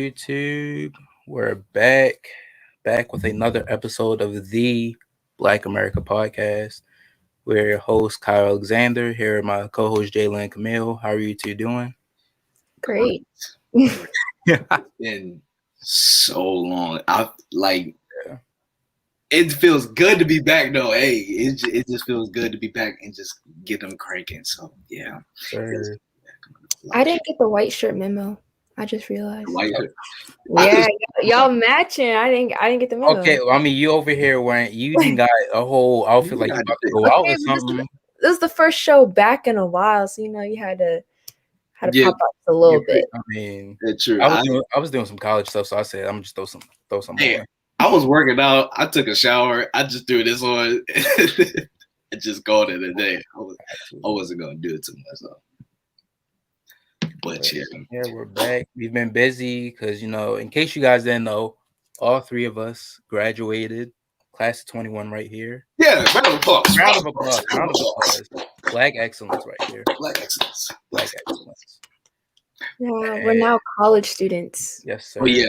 YouTube? We're back with another episode of the Black America Podcast. We're your host, Kyle Alexander, here with my co-host, Jaylen and Camille. How are you two doing? Great. It's been so long. It feels good to be back though. Hey, it just feels good to be back and just get them cranking. So yeah. Sure. I didn't get the white shirt memo. I just realized. Yeah, y'all matching. I didn't get the memo. Okay, well, I mean, you over here wearing, you even got a whole outfit like you about to go out or something. This is the first show back in a while, so you had to pop up a little bit. I mean, that's true. I was doing some college stuff, so I said I'm just throw some on. I was working out. I took a shower. I just threw this on and just called it a day. I wasn't gonna do it too much though. But yeah, we're back. We've been busy because in case you guys didn't know, all three of us graduated, class of 21 right here. Yeah, round of applause. Round of applause. Black excellence right here. Black excellence. Yeah, we're now college students. Yes, sir. Oh yeah,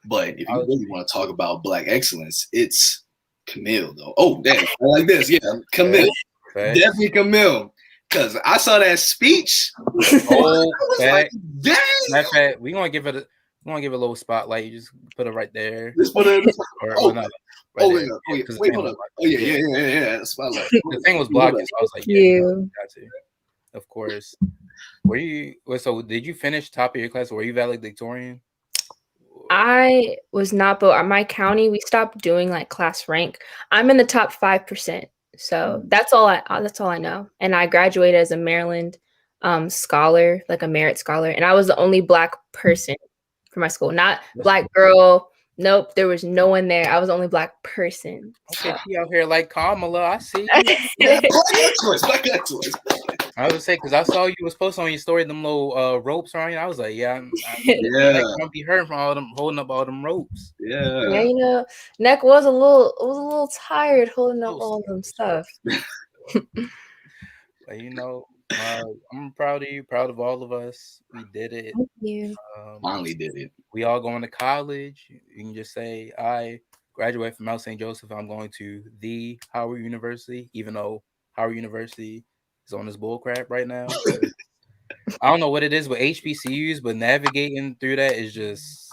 but if you really want to talk about black excellence, it's Camille though. Oh, damn, I like this. Yeah, Camille. Definitely Camille. Because I saw that speech. Oh, like, dang. Matter of fact, we're gonna give it a little spotlight. You just put it right there. Just put it. Yeah. Wait, hold on. Oh yeah. Spotlight. The thing was blocked, so I was like, yeah, got to. Of course. So did you finish top of your class? Or were you valedictorian? I was not, but my county, we stopped doing like class rank. I'm in the top 5%. So that's all I know. And I graduated as a Maryland scholar, like a merit scholar. And I was the only Black person for my school, not Black girl. Nope, there was no one there. I was the only Black person. Okay, she out here like Kamala. I see. Black excellence. I was gonna say because I saw you was posting on your story them little ropes around you. I was like, yeah, can't be hurt from all them holding up all them ropes. Yeah, neck was a little tired holding up all them stuff. But I'm proud of you, proud of all of us. We did it. Thank you. Finally did it. We all going to college. You can just say I graduated from Mount St. Joseph. I'm going to the Howard University, even though Howard University is on this bullcrap right now. I don't know what it is with HBCUs, but navigating through that is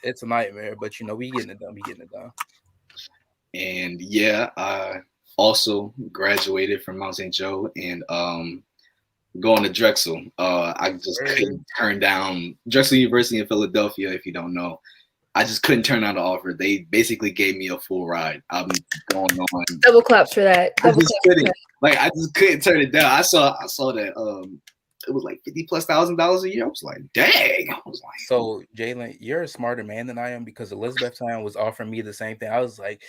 it's a nightmare. But we getting it done. And yeah, I also graduated from Mount St. Joe and going to Drexel. I just couldn't turn down Drexel University in Philadelphia. If you don't know, I just couldn't turn down the offer. They basically gave me a full ride. I'm going on. Double claps for that. I just couldn't turn it down. I saw that it was like $50,000+ a year. I was like, dang. So Jaylen, you're a smarter man than I am because Elizabethtown was offering me the same thing. I was like,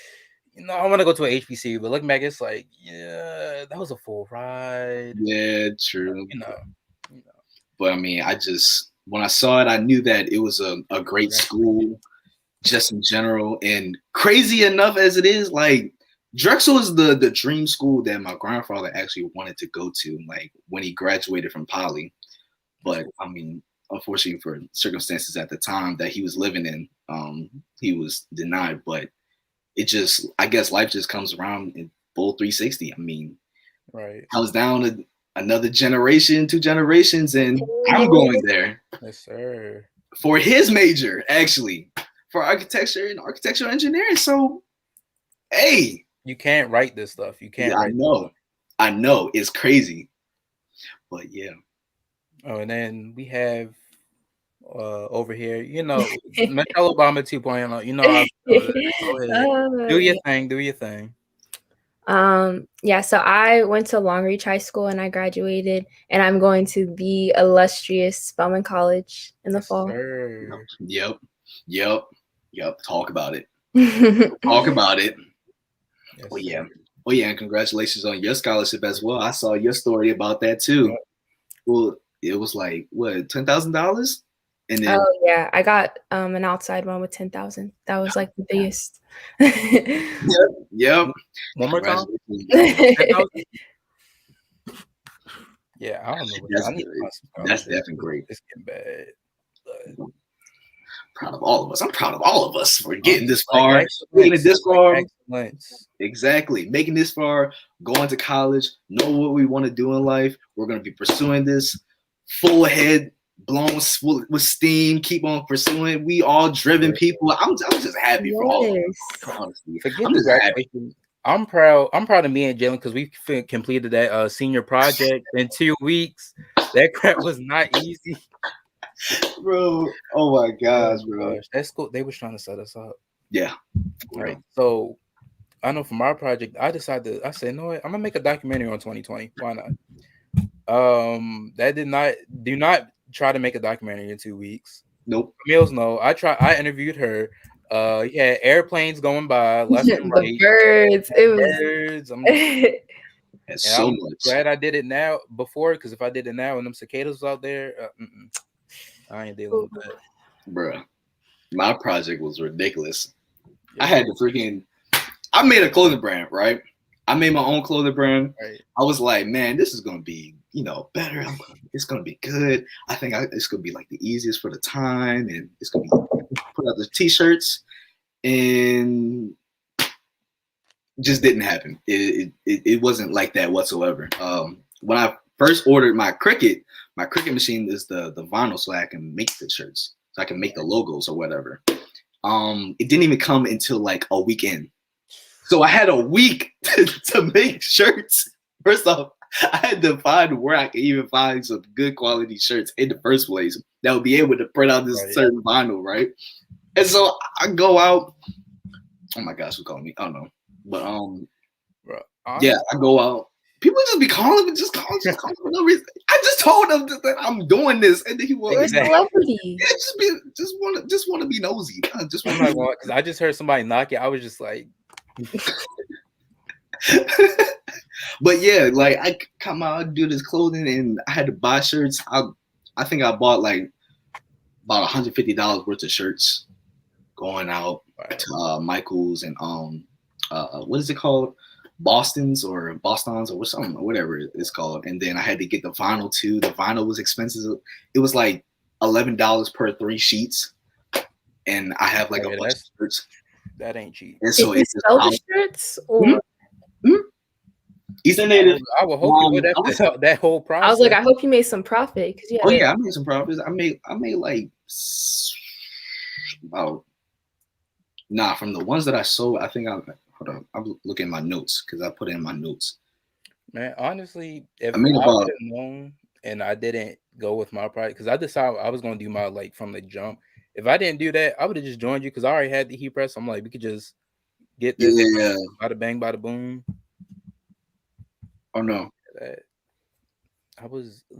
I want to go to an HBCU, but looking back, it's like, yeah, that was a full ride. Yeah, true. But I mean, when I saw it, I knew that it was a great school, just in general. And crazy enough as it is, like Drexel is the dream school that my grandfather actually wanted to go to, like when he graduated from Poly. But I mean, unfortunately for circumstances at the time that he was living in, he was denied. But I guess life just comes around in full 360. I mean, right. I was down to another generation, 2 generations, and I'm going there. Yes, sir. For his major, actually, for architecture and architectural engineering. So, hey. You can't write this stuff. You can't write I know. It's crazy. But yeah. Oh, and then we have over here, Michelle Obama 2.0. Do your thing. Yeah, so I went to Long Reach High School and I graduated, and I'm going to the illustrious Spelman College in the fall. Sure. Yep. Talk about it. Talk about it. Yes, Oh yeah, and congratulations on your scholarship as well. I saw your story about that too. Yep. Well, it was like what, $10,000? And then I got an outside one with 10,000. That was like the biggest. Yep. One more time. Yeah, I don't know. That's definitely great. It's getting bad. proud of all of us. I'm proud of all of us for getting this Like far. Making it this far. Excellence. Exactly. Making this far, going to college, know what we want to do in life. We're going to be pursuing this full head, blown with steam, keep on pursuing. We all driven people. I'm just happy for all of us, honestly. Forget the graduation. I'm proud of me and Jalen because we completed that senior project in 2 weeks. That crap was not easy. Bro, oh my gosh, bro. That school, they was trying to set us up. Yeah. Right. So I know for my project, I said, no, I'm gonna make a documentary on 2020. Why not? Do not try to make a documentary in 2 weeks. Nope. Mills, no. I interviewed her. Yeah, airplanes going by left and right. The birds. It was birds. I'm much. glad I did it now before, because if I did it now and them cicadas was out there, I ain't dealing with that. Bruh, my project was ridiculous. Yeah. I had I made a clothing brand, right? I made my own clothing brand. Right. I was like, man, this is gonna be, better. It's gonna be good. I think it's gonna be like the easiest for the time, and it's gonna be put out the t-shirts, and just didn't happen. It wasn't like that whatsoever. When I first ordered my Cricut machine is the vinyl, so I can make the shirts, so I can make the logos or whatever. It didn't even come until like a weekend. So I had a week to make shirts. First off, I had to find where I could even find some good quality shirts in the first place that would be able to print out this certain vinyl, right? And so I go out. Oh my gosh, who's calling me? I don't know. But Bro, yeah, I go out. People just be calling me, just calling for no reason. I just told them that I'm doing this, and then he was like, celebrity. Yeah, just want to be nosy. Because I just heard somebody knock it. I was just like. But yeah, like I come out, do this clothing, and I had to buy shirts. I think I bought like about $150 worth of shirts going out to Michael's and what is it called? Boston's or something, or whatever it's called. And then I had to get the vinyl too. The vinyl was expensive. It was like $11 per 3 sheets. And I have like a bunch of shirts. That ain't cheap. And so it's sell the shirts or Eastern Native. I would hope you would have that whole process. I was like, I hope you made some profit because I made some profits. I made like about from the ones that I sold. I think hold on. I'm looking at my notes because I put it in my notes. Man, honestly, if I would have known and I didn't go with my project, because I decided I was gonna do my like from the jump. If I didn't do that, I would have just joined you because I already had the heat press. I'm like, we could just get this. Yeah. Bada bang, bada boom. Oh no.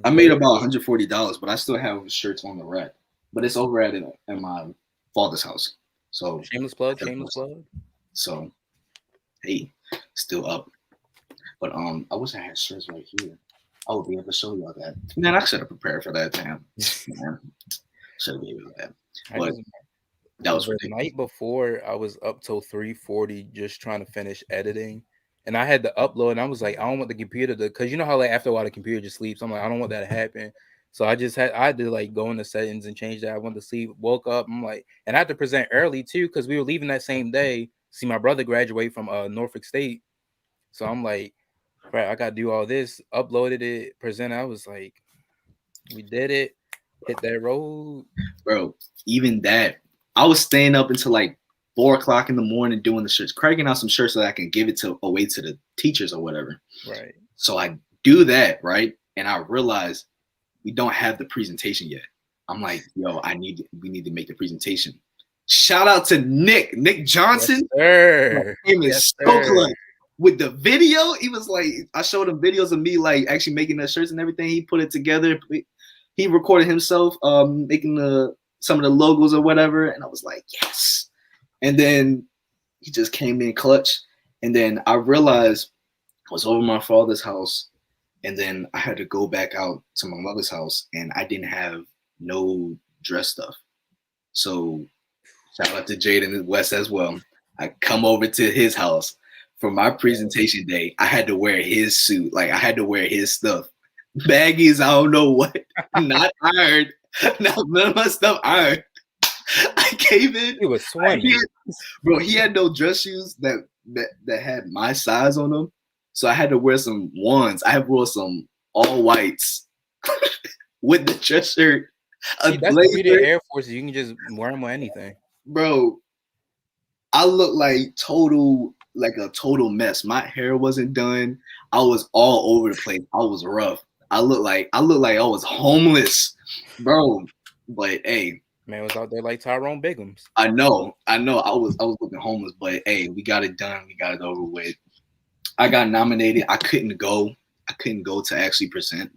I made about $140, but I still have shirts on the rack. But it's over at my father's house. So shameless plug. So hey, still up. But I wish I had shirts right here. I would be able to show y'all that. Man, I should have prepared for that, damn. Should have been able to that. But that was the night before. I was up till 3:40 just trying to finish editing, and I had to upload. And I was like, I don't want the computer to, because you know how like after a while the computer just sleeps. I'm like, I don't want that to happen. So I had to like go into settings and change that. I went to sleep, woke up. I'm like, and I had to present early too because we were leaving that same day. See my brother graduate from Norfolk State, so I'm like, right, I gotta do all this. Uploaded it, presented. I was like, we did it. Hit that road, bro. Even that, I was staying up until like 4 o'clock in the morning doing the shirts, cracking out some shirts so that I can give it away to the teachers or whatever. Right. So I do that, right, and I realize we don't have the presentation yet. I'm like, yo, we need to make the presentation. Shout out to Nick Johnson. Yes, sir. Him is so close. With the video, he was like, I showed him videos of me like actually making the shirts and everything. He put it together. He recorded himself making some of the logos or whatever, and I was like, yes. And then he just came in clutch. And then I realized I was over my father's house, and then I had to go back out to my mother's house, and I didn't have no dress stuff. So shout out to Jaden and Wes as well. I come over to his house for my presentation day. I had to wear his suit, like I had to wear his stuff. Baggies, I don't know what, not ironed. None of my stuff ironed. I came in. He was swimming. Bro, he had no dress shoes that had my size on them. So I had to wear some ones. I had wore some all whites with the dress shirt. See, that's the beauty of Air Forces. You can just wear them with anything. Bro, I look like a total mess. My hair wasn't done. I was all over the place. I was rough. I look like I was homeless, bro. But hey, man was out there like Tyrone Biggums. I know. I was looking homeless, but hey, we got it done. We got it over with. I got nominated. I couldn't go to actually present.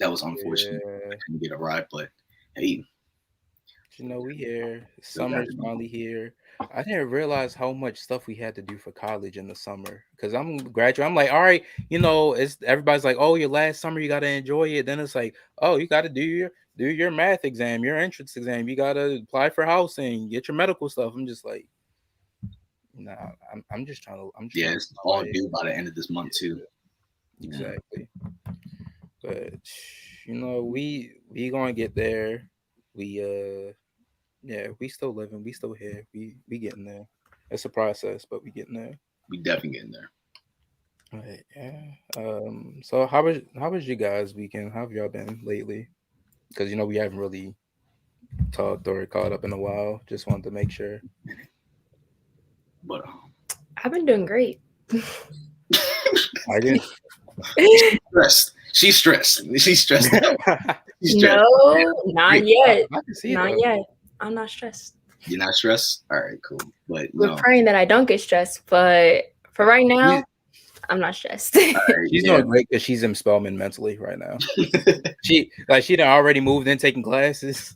That was unfortunate. I couldn't get a ride, but hey. You know, we here. Summer's finally here. I didn't realize how much stuff we had to do for college in the summer. Because I'm graduate. I'm like, all right, you know, it's everybody's like, oh, your last summer, you gotta enjoy it. Then it's like, oh, you gotta do your math exam, your entrance exam. You gotta apply for housing, get your medical stuff. I'm just like, nah, I'm just trying to it's all due by the end of this month too. Exactly. But you know, we gonna get there. We still living, we still here. We getting there. It's a process, but we getting there. We definitely getting there. Right, yeah. So how was you guys' weekend? How have y'all been lately? Because you know we haven't really talked or caught up in a while. Just wanted to make sure. But I've been doing great. I did. She's stressed. She's stressed. No, not yet. Not yet. I'm not stressed. You're not stressed? All right, cool. But we're praying that I don't get stressed. But for right now, I'm not stressed. Right, she's doing great because she's in Spelman mentally right now. she done already moved in, taking classes.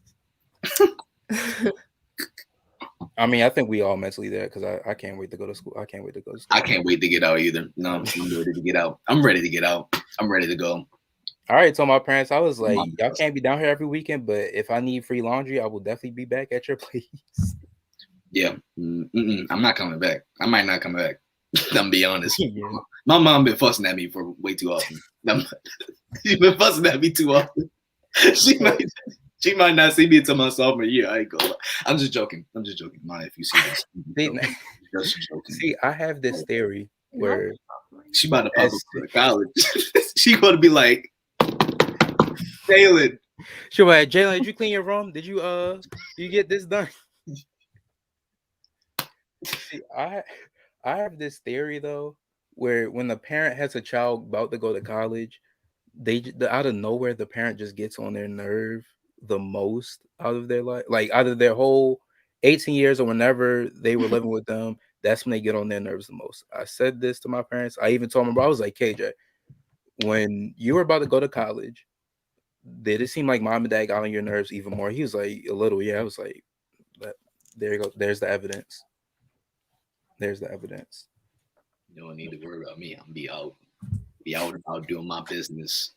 I mean, I think we all mentally there because I can't wait to go to school. I can't wait to go to school. I can't wait to get out either. No, I'm ready to get out. I'm ready to get out. I'm ready to go. All right, told my parents, I was like, y'all can't be down here every weekend, but if I need free laundry, I will definitely be back at your place. Yeah, I'm not coming back. I might not come back. I'm gonna be honest. Yeah. My mom been fussing at me for way too often. She's been fussing at me too often. She might not see me until my sophomore year. I ain't gonna lie. I'm just joking. Mom, if you see this, just joking. See, I have this theory where she about to pop up to college. She gonna be like, Jalen. She'll be like, Jalen, did you clean your room? Did you get this done? See, I have this theory though, where when the parent has a child about to go to college, they out of nowhere the parent just gets on their nerve the most out of their life, like out of their whole 18 years or whenever they were living with them. That's when they get on their nerves the most. I said this to my parents. I even told them, I was like, KJ, when you were about to go to college, did it seem like mom and dad got on your nerves even more? He was like, a little, yeah. I was like, there you go. There's the evidence. There's the evidence. You don't need to worry about me. I'm be out about doing my business.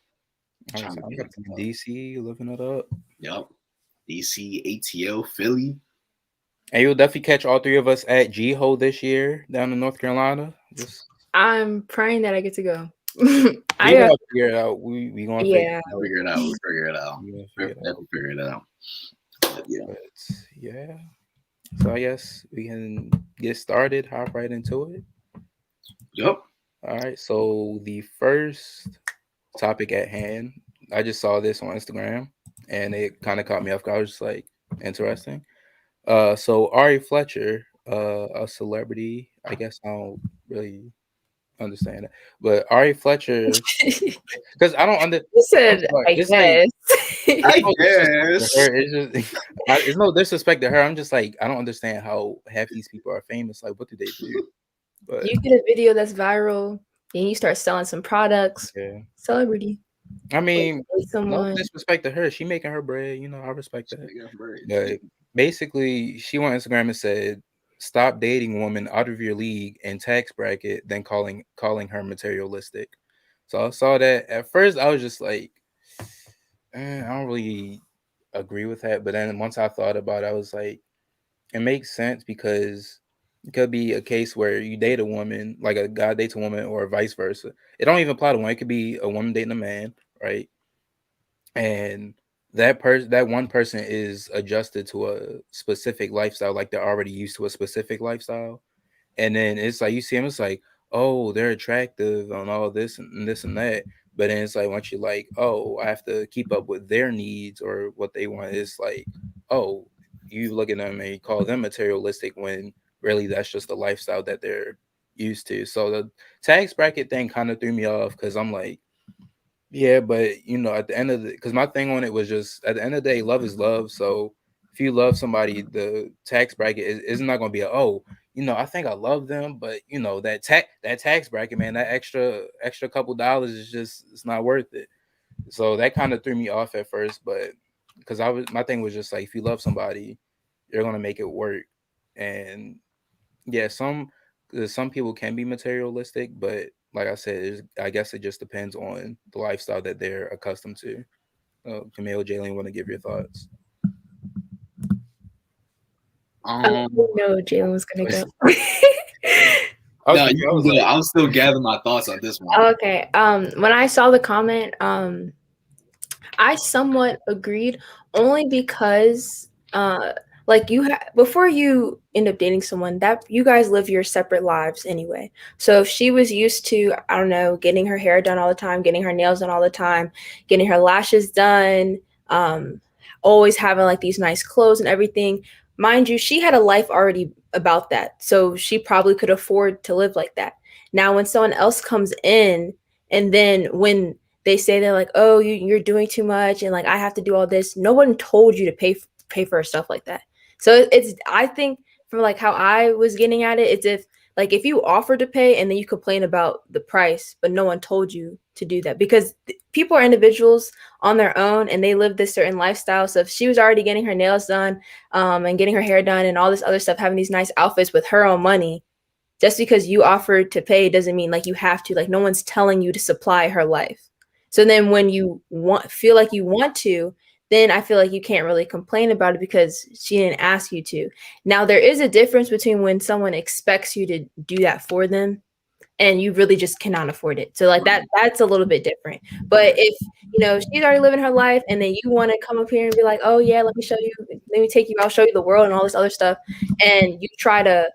I'm DC, living it up. Yep. DC, ATL, Philly. And you'll definitely catch all three of us at GHO this year down in North Carolina. I'm praying that I get to go. I gotta figure it out. We gonna figure it out. We'll figure it out. Figure it out. Yeah. So I guess we can get started, hop right into it. Yep. All right. So the first topic at hand, I just saw this on Instagram and it kind of caught me off guard. I was just like, interesting. So Ari Fletcher, a celebrity, I guess I don't really understand it, but Ari Fletcher, because I don't understand. You said, I guess. I guess. It's no disrespect to her. I'm just like, I don't understand how half these people are famous. Like, what do they do? But you get a video that's viral, then you start selling some products. Yeah. Celebrity. I mean, no disrespect to her. She making her bread. You know, I respect that. But basically, she went on Instagram and said, "Stop dating women out of your league and tax bracket, then calling her materialistic." So I saw that. At first, I was just like, I don't really agree with that. But then once I thought about it, I was like, it makes sense because it could be a case where you date a woman, like a guy dates a woman, or vice versa. It don't even apply to one. It could be a woman dating a man, right? And that one person is adjusted to a specific lifestyle, like they're already used to a specific lifestyle. And then it's like you see them, it's like, oh, they're attractive on all this and this and that. But then it's like once you're like, oh, I have to keep up with their needs or what they want, it's like, oh, you look at them and you call them materialistic when really that's just the lifestyle that they're used to. So the tax bracket thing kind of threw me off because I'm like, yeah, but at the end of the, because my thing on it was just at the end of the day, love is love. So if you love somebody, the tax bracket is not going to be I think I love them, but that tax bracket, man, that extra couple dollars is just it's not worth it. So that kind of threw me off at first, but because my thing was just like if you love somebody, you're gonna make it work, and yeah, some people can be materialistic, but like I said, I guess it just depends on the lifestyle that they're accustomed to. Camille, Jalen, want to give your thoughts? No, Jalen was gonna go. No, I'll still gather my thoughts on this one. Okay. When I saw the comment, I somewhat agreed, only because like before you end up dating someone, that you guys live your separate lives anyway. So if she was used to, I don't know, getting her hair done all the time, getting her nails done all the time, getting her lashes done, always having like these nice clothes and everything, mind you, she had a life already about that. So she probably could afford to live like that. Now, when someone else comes in, and then when they say they're like, oh, you're doing too much, and like I have to do all this, no one told you to pay for stuff like that. So I think from like how I was getting at it, it's if you offer to pay and then you complain about the price, but no one told you to do that, because people are individuals on their own and they live this certain lifestyle. So if she was already getting her nails done and getting her hair done and all this other stuff, having these nice outfits with her own money, just because you offered to pay doesn't mean like you have to. Like no one's telling you to supply her life. So then when you feel like you want to, then I feel like you can't really complain about it because she didn't ask you to. Now, there is a difference between when someone expects you to do that for them and you really just cannot afford it. So like that's a little bit different. But if, she's already living her life and then you want to come up here and be like, oh yeah, let me take you, I'll show you the world and all this other stuff. And you try to,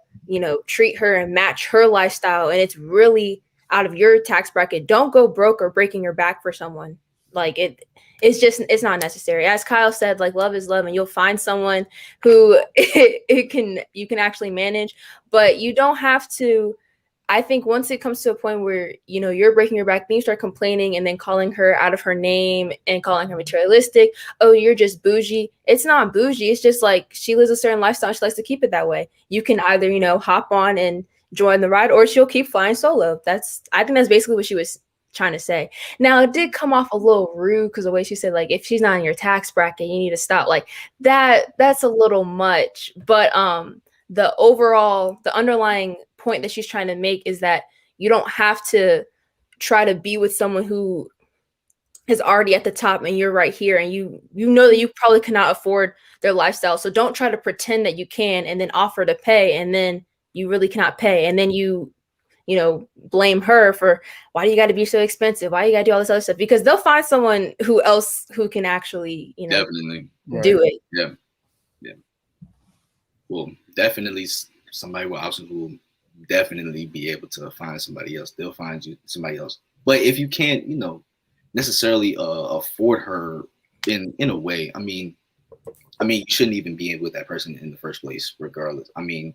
treat her and match her lifestyle, and it's really out of your tax bracket, don't go broke or breaking your back for someone. Like it's not necessary. As Kyle said, like love is love, and you'll find someone who you can actually manage, but you don't have to. I think once it comes to a point where, you're breaking your back, then you start complaining and then calling her out of her name and calling her materialistic. Oh, you're just bougie. It's not bougie. It's just like she lives a certain lifestyle. She likes to keep it that way. You can either, hop on and join the ride, or she'll keep flying solo. I think that's basically what she was trying to say. Now, it did come off a little rude because the way she said, like, if she's not in your tax bracket, you need to stop. Like that's a little much. But the underlying point that she's trying to make is that you don't have to try to be with someone who is already at the top and you're right here, and you know that you probably cannot afford their lifestyle. So don't try to pretend that you can and then offer to pay and then you really cannot pay, and then you blame her for why do you got to be so expensive, why you got to do all this other stuff, because they'll find someone who can actually definitely do it. Yeah well, definitely somebody with options will definitely be able to find somebody else. They'll find you somebody else. But if you can't, necessarily afford her in a way, I mean, you shouldn't even be with that person in the first place, regardless. I mean,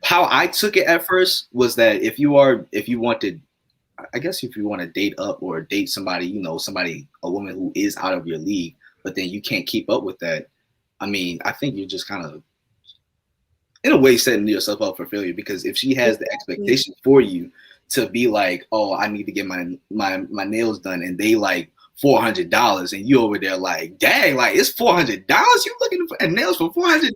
how I took it at first was that if you want to date up or date somebody, a woman who is out of your league, but then you can't keep up with that, I mean, I think you're just kind of, in a way, setting yourself up for failure, because if she has the expectation for you to be like, oh, I need to get my nails done, and they like $400, and you over there like, dang, like it's $400. You looking for nails for $400?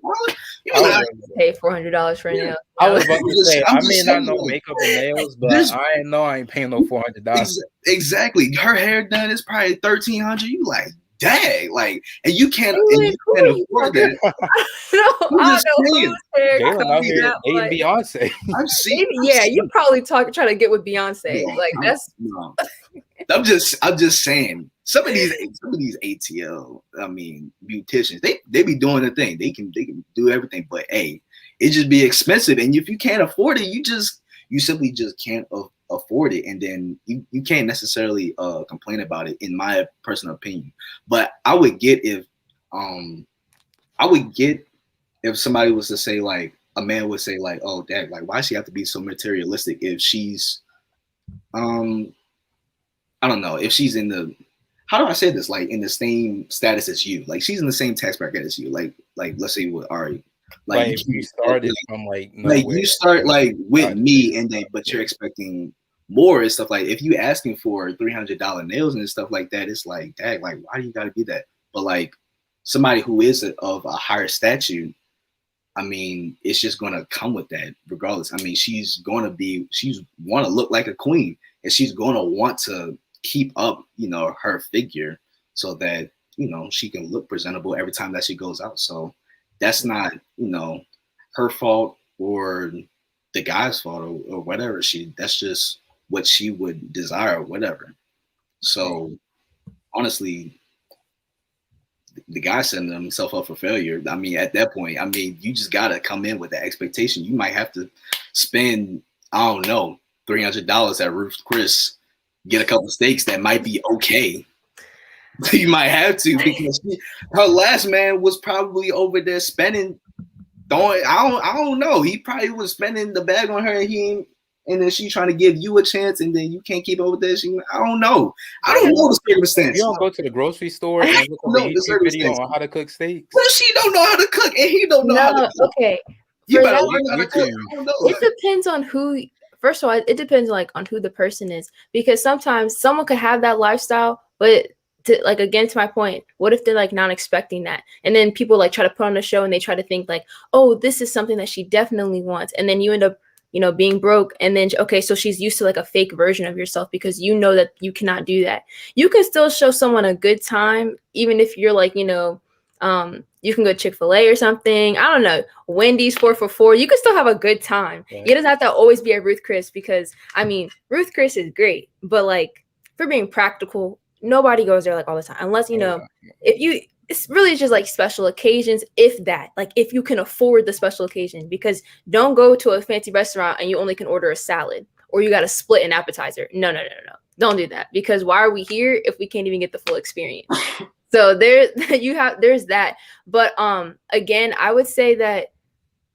You like, pay $400 for a nail. I was about to say, I may not know makeup and nails, but I ain't paying no $400. Exactly, her hair done is probably $1,300. You like, dang, like, and you can't afford that. I don't know. Jalen out here dating Beyonce. You probably trying to get with Beyonce. I'm just saying, some of these ATL, I mean, beauticians, they be doing the thing. They can do everything, but hey, it just be expensive. And if you can't afford it, you simply just can't afford it. And then you can't necessarily complain about it, in my personal opinion. But I would get if somebody was to say, like, a man would say, like, oh, dad, like, why does she have to be so materialistic if she's I don't know, if she's in the, how do I say this? Like, in the same status as you, like she's in the same tax bracket as you. Like let's say with Ari, like if you started from like you start like with me, and then but you're expecting more and stuff. Like if you asking for $300 nails and stuff like that, it's like, dang, like why do you got to be that? But like somebody who is of a higher statute, I mean, it's just gonna come with that regardless. I mean, she's want to look like a queen, and she's gonna want to keep up, her figure, so that she can look presentable every time that she goes out. So that's not her fault or the guy's fault or whatever. That's just what she would desire or whatever. So honestly, the guy setting himself up for failure. I mean, at that point, I mean, you just gotta come in with the expectation. You might have to spend, I don't know, $300 at Ruth Chris, get a couple steaks that might be okay. You might have to, because her last man was probably over there spending, I don't know. He probably was spending the bag on her, and then she trying to give you a chance, and then you can't keep up with that. I don't know. I don't know the circumstances. You don't go to the grocery store and look at a YouTube video on how to cook steaks. Well, she don't know how to cook, and he don't know how to cook. Okay. You better learn how to cook. I don't know. It depends on who. First of all, it depends on who the person is, because sometimes someone could have that lifestyle, but again, to my point, what if they're like not expecting that, and then people like try to put on a show and they try to think like, oh, this is something that she definitely wants, and then you end up being broke, and then okay, so she's used to like a fake version of yourself, because you know that you cannot do that. You can still show someone a good time, even if you're like, you can go to Chick-fil-A or something. I don't know, Wendy's 4 for $4. You can still have a good time. Right. It doesn't have to always be a Ruth Chris, because I mean, Ruth Chris is great, but like, for being practical, nobody goes there like all the time, unless it's really just like special occasions, if that, like if you can afford the special occasion. Because don't go to a fancy restaurant and you only can order a salad, or you got to split an appetizer. No. Don't do that, because why are we here if we can't even get the full experience? So there's that. But again, I would say that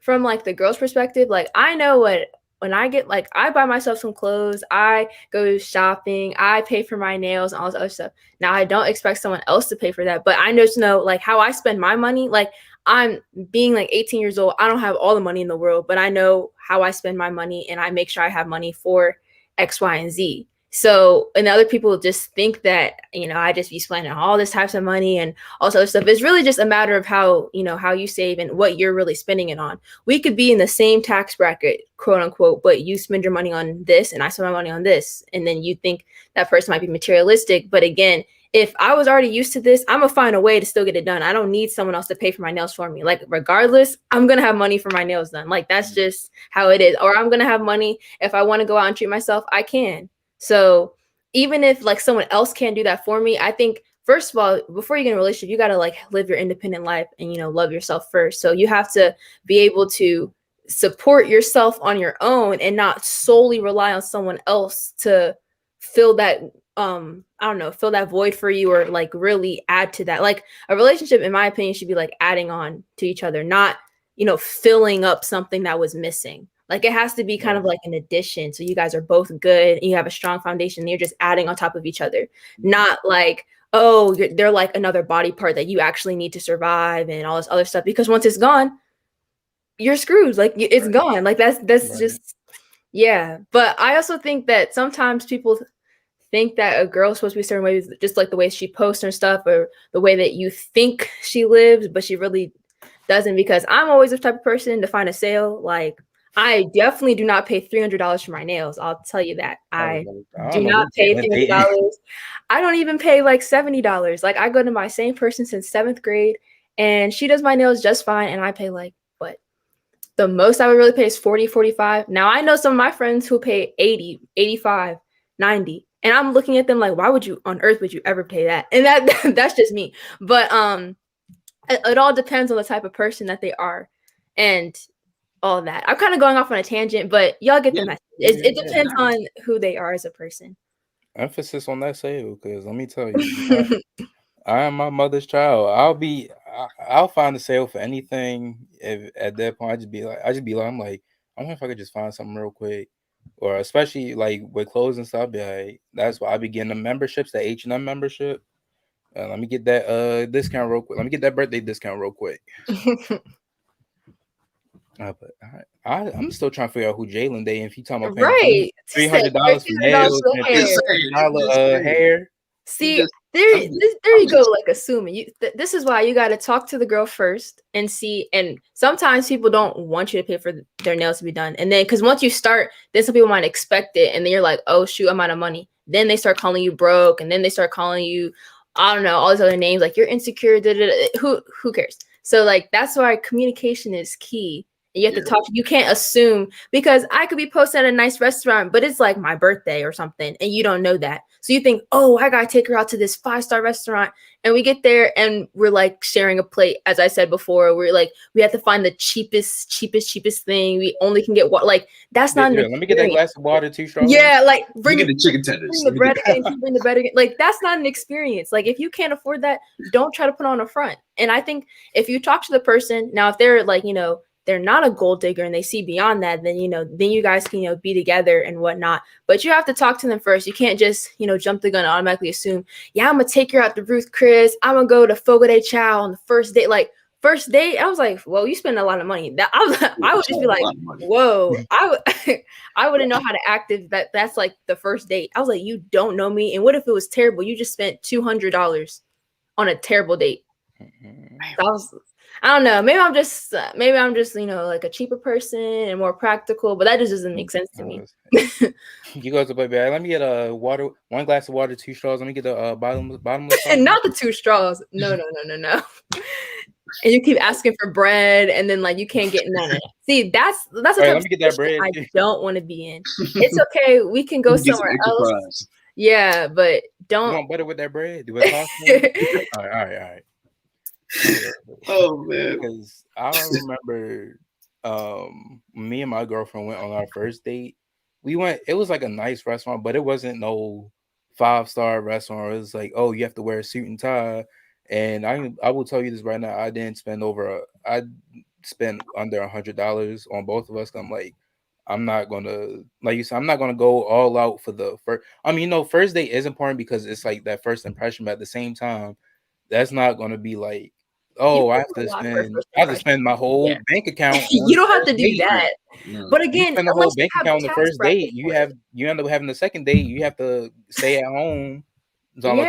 from like the girl's perspective, like I know when I get, like, I buy myself some clothes, I go shopping, I pay for my nails and all this other stuff. Now, I don't expect someone else to pay for that, but I just know like how I spend my money. Like, I'm being like 18 years old. I don't have all the money in the world, but I know how I spend my money, and I make sure I have money for X, Y, and Z. So, and other people just think that, I just be spending all this types of money and all this other stuff. It's really just a matter of how you save and what you're really spending it on. We could be in the same tax bracket, quote unquote, but you spend your money on this and I spend my money on this. And then you think that person might be materialistic. But again, if I was already used to this, I'm going to find a way to still get it done. I don't need someone else to pay for my nails for me. Like, regardless, I'm going to have money for my nails done. Like, that's just how it is. Or I'm going to have money. If I want to go out and treat myself, I can. So even if like someone else can't do that for me, I think, first of all, before you get in a relationship, you got to like live your independent life and, love yourself first. So you have to be able to support yourself on your own and not solely rely on someone else to fill that, fill that void for you, or like really add to that. Like, a relationship, in my opinion, should be like adding on to each other, not, filling up something that was missing. Like, it has to be kind of like an addition. So you guys are both good and you have a strong foundation, and you're just adding on top of each other. Not like, oh, they're like another body part that you actually need to survive and all this other stuff. Because once it's gone, you're screwed. Like, it's gone. Like, that's just, yeah. But I also think that sometimes people think that a girl's supposed to be a certain way, just like the way she posts and stuff, or the way that you think she lives, but she really doesn't. Because I'm always the type of person to find a sale. Like, I definitely do not pay $300 for my nails. I'll tell you that. I do not pay $300. I don't even pay like $70. Like, I go to my same person since 7th grade, and she does my nails just fine. And I pay like, what? The most I would really pay is $40, $45. Now, I know some of my friends who pay $80, $85, $90, And I'm looking at them like, why would you on earth would you ever pay that? And that's just me. But it all depends on the type of person that they are and all that. I'm kind of going off on a tangent, but y'all get the message. It depends on who they are as a person. Emphasis on that sale, because let me tell you, I am my mother's child. I'll find a sale for anything. If at that point, I'm like, I wonder if I could just find something real quick, or especially like with clothes and stuff. Be like, that's why I be getting the memberships, the H&M membership. Let me get that discount real quick. Let me get that birthday discount real quick. But I'm still trying to figure out who Jalen Day. If you talking about paying $300 for nails and $300 hair. See, there you go. Like assuming this is why you got to talk to the girl first and see. And sometimes people don't want you to pay for their nails to be done. And then because once you start, then some people might expect it, and then you're like, oh shoot, I'm out of money. Then they start calling you broke, and then they start calling you, I don't know, all these other names like you're insecure. Who cares? So like that's why communication is key. You have to talk. You can't assume, because I could be posted at a nice restaurant, but it's like my birthday or something, and you don't know that. So you think, oh, I gotta take her out to this 5-star restaurant, and we get there and we're like sharing a plate. As I said before, we're like we have to find the cheapest thing. We only can get what like that's not. Let me get that glass of water, 2 straws. Yeah, like bring the chicken tenders. Bring the bread again. Bring the bread again. Like that's not an experience. Like if you can't afford that, don't try to put on a front. And I think if you talk to the person now, if they're like they're not a gold digger and they see beyond that, then then you guys can be together and whatnot. But you have to talk to them first. You can't just jump the gun and automatically assume, yeah, I'm gonna take her out to Ruth Chris. I'm gonna go to Fogo de Chao on the first date. Like first date, I was like, well, you spend a lot of money. That I would just be like, whoa, I wouldn't know how to act if that's like the first date. I was like, you don't know me, and what if it was terrible? You just spent $200 on a terrible date. I don't know. Maybe I'm just like a cheaper person and more practical, but that just doesn't make sense to me. You go to baby. Let me get a water, 1 glass of water, 2 straws. Let me get the bottomless. Not the 2 straws. No. And you keep asking for bread, and then like you can't get none of it. See, that's the type let me get that bread. I don't want to be in. It's okay. We can go somewhere else. Fries. Yeah, but don't. You want butter with that bread? Do it. All right. Oh man, because I remember me and my girlfriend went on our first date. It was like a nice restaurant, but it wasn't no 5-star restaurant. It was like, oh, you have to wear a suit and tie. And I will tell you this right now, I spent under $100 on both of us. I'm like, I'm not gonna, like you said, I'm not gonna go all out for the first. I mean, first date is important because it's like that first impression, but at the same time, that's not gonna be like, oh, I have to spend my whole bank account. You don't have to do that. But again, you spend the whole bank account on the first date. You end up having the second date. You have to stay at home. So you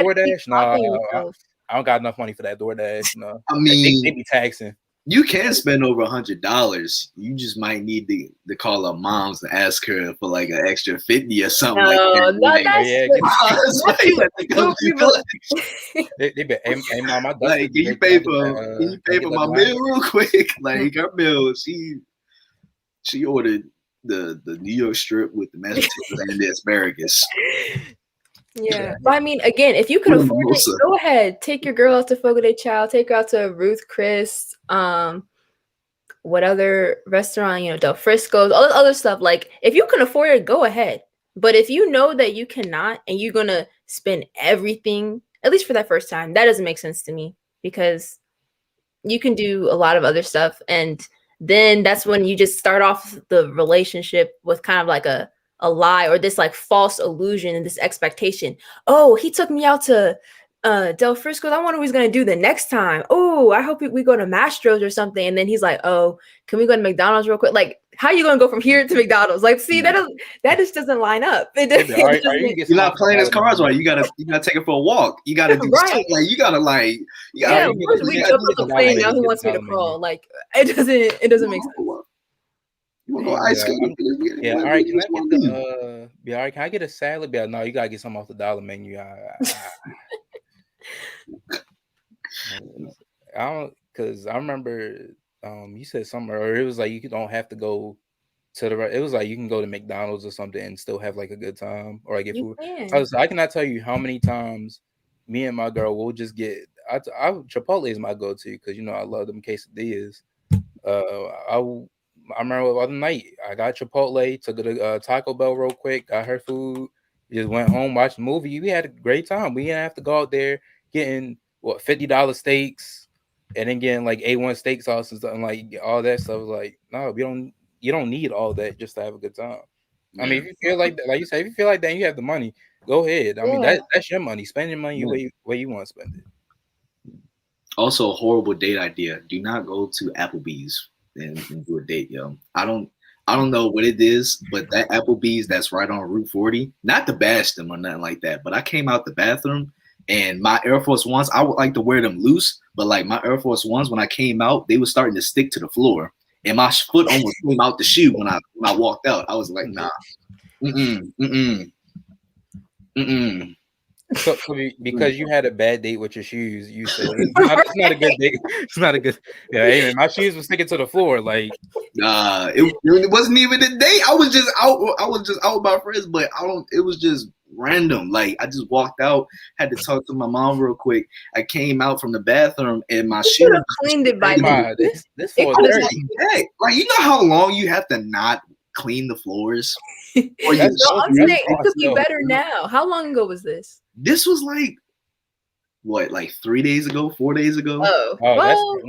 order DoorDash? No, I don't got enough money for that DoorDash. No, I mean they be taxing. You can spend over $100. You just might need to call up moms and ask her for like an extra 50 or something like that. They be, hey mom, like, can you pay for my meal real quick? Like her meal, she ordered the New York strip with the mashed potatoes and the asparagus. Yeah, but I mean, again, if you could afford it, go ahead. Take your girl out to Fogo de Chao. Take her out to Ruth Chris. What other restaurant? Del Frisco's, all this other stuff. Like, if you can afford it, go ahead. But if you know that you cannot, and you're gonna spend everything, at least for that first time, that doesn't make sense to me, because you can do a lot of other stuff, and then that's when you just start off the relationship with kind of like a lie, or this like false illusion and this expectation. Oh, he took me out to Del Frisco's. I wonder what he's gonna do the next time. Oh, I hope we go to Mastro's or something. And then he's like, oh, can we go to McDonald's real quick? Like, how are you gonna go from here to McDonald's? Like, see, that just doesn't line up. You're not playing his cards right. You gotta take it for a walk. You gotta do stuff. Like you gotta. We jump off the plane. Now he wants me to crawl. Like, it doesn't make sense. You want to go ice skating? Yeah, all right. Can I get a salad? Yeah, no, you gotta get something off the dollar menu. I don't, because I remember you said something, or it was like you don't have to go to the right. It was like you can go to McDonald's or something and still have like a good time or like get You food. can. I cannot tell you how many times me and my girl will just get. Chipotle is my go-to because I love them quesadillas. I remember the other night I got Chipotle, took it to Taco Bell real quick, got her food, just went home, watched the movie. We had a great time. We didn't have to go out there getting $50 steaks and then getting like A1 steak sauce and stuff and like all that stuff. Like, no, we don't. You don't need all that just to have a good time. I mean, if you feel like that, like you say, if you feel like that, and you have the money, go ahead. I mean, that's your money. Spend your money where you want to spend it. Also, a horrible date idea. Do not go to Applebee's and do a date, yo. I don't know what it is, but that Applebee's that's right on Route 40, not to bash them or nothing like that, but I came out the bathroom and my Air Force Ones, I would like to wear them loose, but like my Air Force Ones, when I came out, they were starting to stick to the floor. And my foot almost came out the shoe when I walked out. I was like, nah. So because you had a bad date with your shoes, you said it's not a good date. It's not a good. Yeah, hey man, my shoes were sticking to the floor. Like, it wasn't even a date. I was just out. I was just out with my friends, but it was just random. Like I just walked out, had to talk to my mom real quick. I came out from the bathroom and my shoes. Could have cleaned it by now. This floor dirty. Like you know how long you have to not clean the floors. I'm saying it could be better now. How long ago was this? This was like what, like 3 days ago, 4 days ago? Oh well,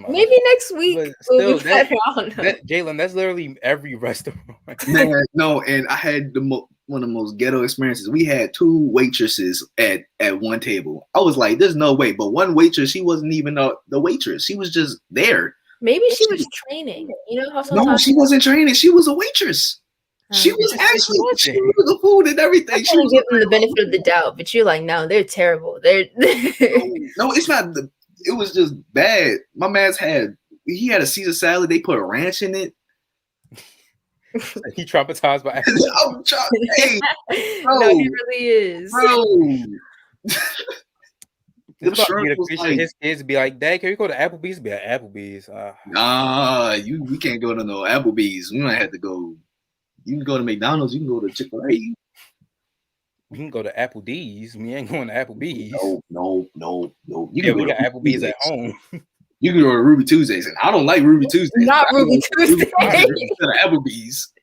maybe next week. Still, Jalen, that's literally every restaurant. Man, no, and I had one of the most ghetto experiences. We had 2 waitresses at one table. I was like, there's no way. But one waitress, she wasn't even the waitress. She was just there. Maybe she was training. You know how sometimes. No, she wasn't training. She was a waitress. She was actually the food and everything. She was giving them the benefit of the doubt, but you're like, no, they're terrible. They're no, it's not. It was just bad. My man's had a Caesar salad. They put a ranch in it. He traumatized by. Hey, bro, no, he really is, bro. His kids be like, Dad, can we go to Applebee's? Be like, Applebee's. Nah, we can't go to no Applebee's. We might have to go. You can go to McDonald's. You can go to Chick-fil-A. We can go to Apple D's. We ain't going to Applebee's. No. We got Applebee's at home. You can go to Ruby Tuesdays, and I don't like Ruby Tuesdays. Not Ruby Tuesdays. To Applebee's.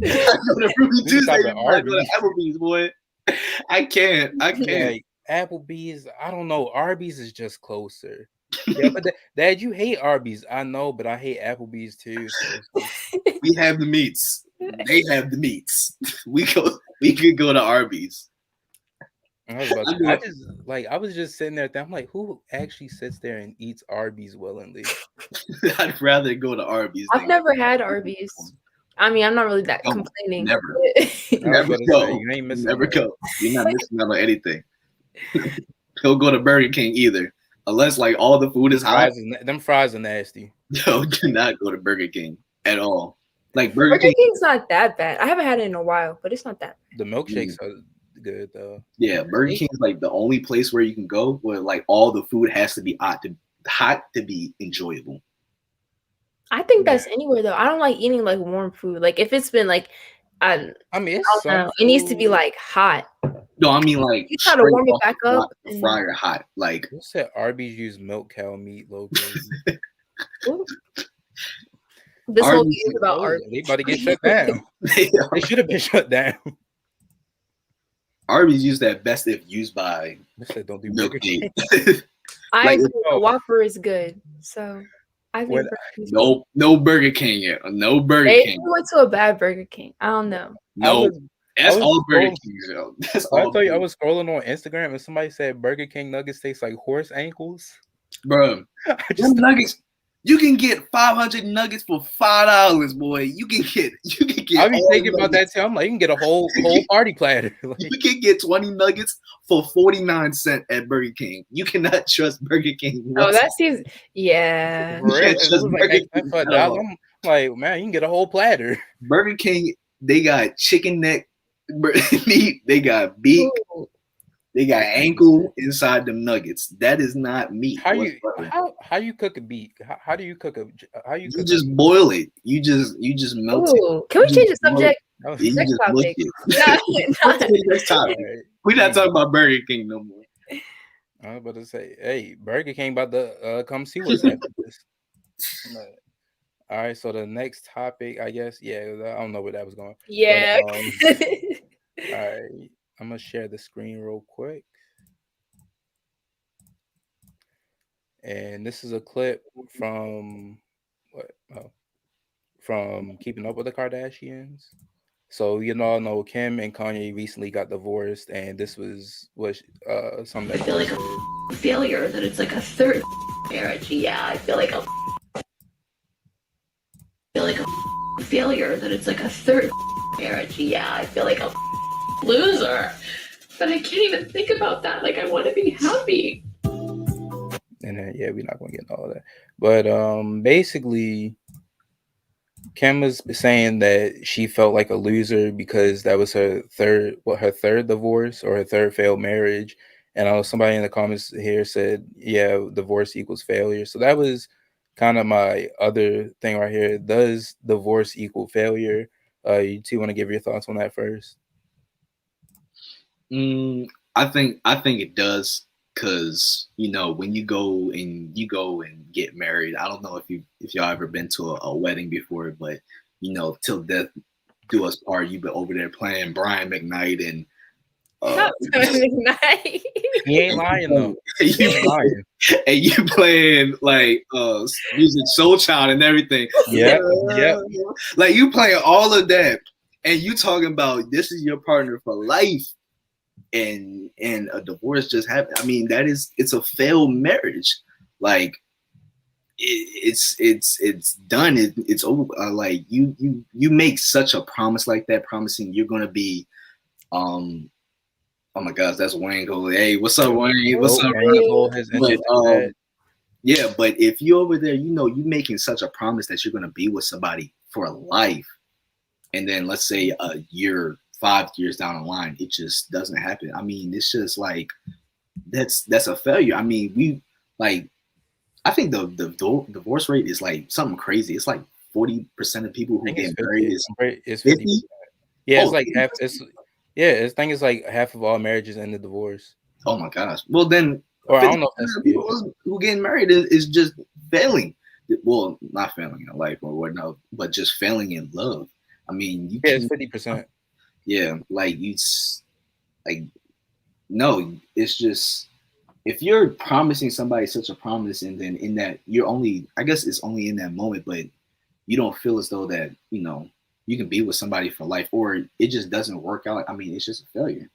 I go to Ruby Tuesdays. I go to Applebee's, boy. I can't. Like, Applebee's, I don't know. Arby's is just closer. Yeah, but Dad, you hate Arby's. I know, but I hate Applebee's too. So. We have the meats. They have the meats. We could go to Arby's. I was just sitting there. I'm like, who actually sits there and eats Arby's willingly? I'd rather go to Arby's. I've never had Arby's. I mean, I'm not really that complaining. Never go. You ain't missing. Never go. You're not missing out on anything. Don't go to Burger King either, unless like all the food is hot. Them fries are nasty. No, do not go to Burger King at all. Like Burger King's not that bad. I haven't had it in a while, but it's not that bad. The milkshakes are good though. Yeah, Burger King is like the only place where you can go where like all the food has to be hot to be enjoyable. I think that's anywhere though. I don't like eating like warm food. Like if it's been like, I mean, it needs to be like hot. No, I mean like you try to warm it back up. Fryer hot. Like who said Arby's use milk cow meat logo? This whole game is about Arby's. They about to get shut down. They should have been shut down. Arby's used that best if used by. I said don't do Burger King. I agree. Whopper is good. So I think no Burger King yet. No Burger King. We went to a bad Burger King. I don't know. No. That's all Burger King, though. I tell you, I was scrolling on Instagram and somebody said Burger King nuggets taste like horse ankles. Bro, nuggets. You can get 500 nuggets for $5, boy. You can get. I be thinking about that too. I'm like, you can get a whole party platter. Like, you can get 20 nuggets for 49 cents at Burger King. You cannot trust Burger King. Oh, that seems I'm like, man, you can get a whole platter. Burger King, they got chicken neck meat. They got beef. They got ankle inside them nuggets. That is not meat. How you cook a beet? How do you cook a how you You cook just boil it. You just melt it. Ooh, can we change the subject? You Next just look topic. it. Next topic. We're not talking about Burger King no more. I was about to say, hey, Burger King about to come see what's after this. All right, so the next topic, I guess, yeah, I don't know where that was going. Yeah. But, all right, I'm gonna share the screen real quick, and this is a clip from what? Oh, from Keeping Up with the Kardashians. So you all know Kim and Kanye recently got divorced, and this was something that I feel like a failure that it's like a third marriage. Yeah, I feel like a failure that it's like a third marriage. Yeah, I feel like a loser. But I can't even think about that. Like I want to be happy. And then yeah, we're not gonna get into all of that. But basically Kim was saying that she felt like a loser because that was her third divorce or her third failed marriage. And I know somebody in the comments here said, yeah, divorce equals failure. So that was kind of my other thing right here. Does divorce equal failure? You two want to give your thoughts on that first? I think it does, because when you go and get married, I don't know if y'all ever been to a wedding before, but till death do us part. You've been over there playing Brian McKnight and McKnight. He ain't lying though. He ain't lying. And you playing like music Soul Child and everything. Yeah. Like you playing all of that, and you talking about this is your partner for life. And a divorce just happened. I mean, it's a failed marriage. Like it's done. It's over. Like you make such a promise like that, promising you're gonna be, oh my gosh, that's Wayne. Go, hey, what's up, Wayne? What's up, Wayne? Yeah, but if you're over there, you making such a promise that you're gonna be with somebody for life, and then let's say a year, 5 years down the line, it just doesn't happen. I mean, it's just like that's a failure. I mean, I think the divorce rate is like something crazy. It's like 40% of people who get married is 50. Yeah, it's like half. I think it's like half of all marriages end in divorce. Oh my gosh. Well then, or I don't know. If that's, people who getting married is just failing. Well, not failing in life or whatnot, but just failing in love. I mean, it's 50%. Yeah, no, it's just if you're promising somebody such a promise, and then in that I guess it's only in that moment, but you don't feel as though that you can be with somebody for life, or it just doesn't work out. I mean, it's just a failure.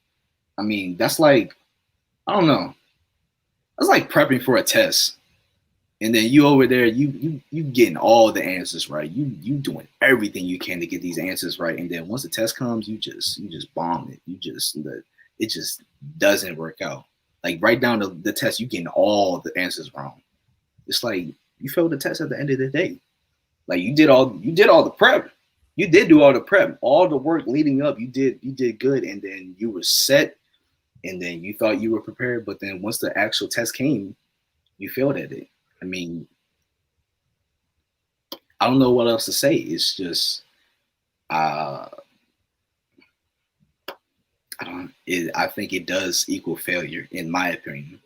I mean, that's like, I don't know. That's like prepping for a test. And then you over there, you getting all the answers right. You doing everything you can to get these answers right. And then once the test comes, you just bomb it. It just doesn't work out. Like right down to the test, you getting all the answers wrong. It's like you failed the test at the end of the day. Like you did all the prep. You did do all the prep, all the work leading up. You did good, and then you were set, and then you thought you were prepared. But then once the actual test came, you failed at it. I mean, I don't know what else to say. It's just, I think it does equal failure in my opinion,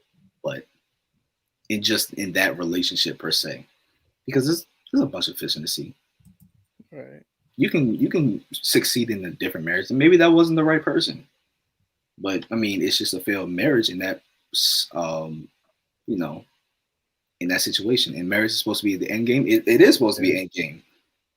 but in that relationship per se, because there's a bunch of fish in the sea. Right. You can succeed in a different marriage, and maybe that wasn't the right person, but I mean, it's just a failed marriage in that, in that situation. And marriage is supposed to be the end game. It is supposed to be end game.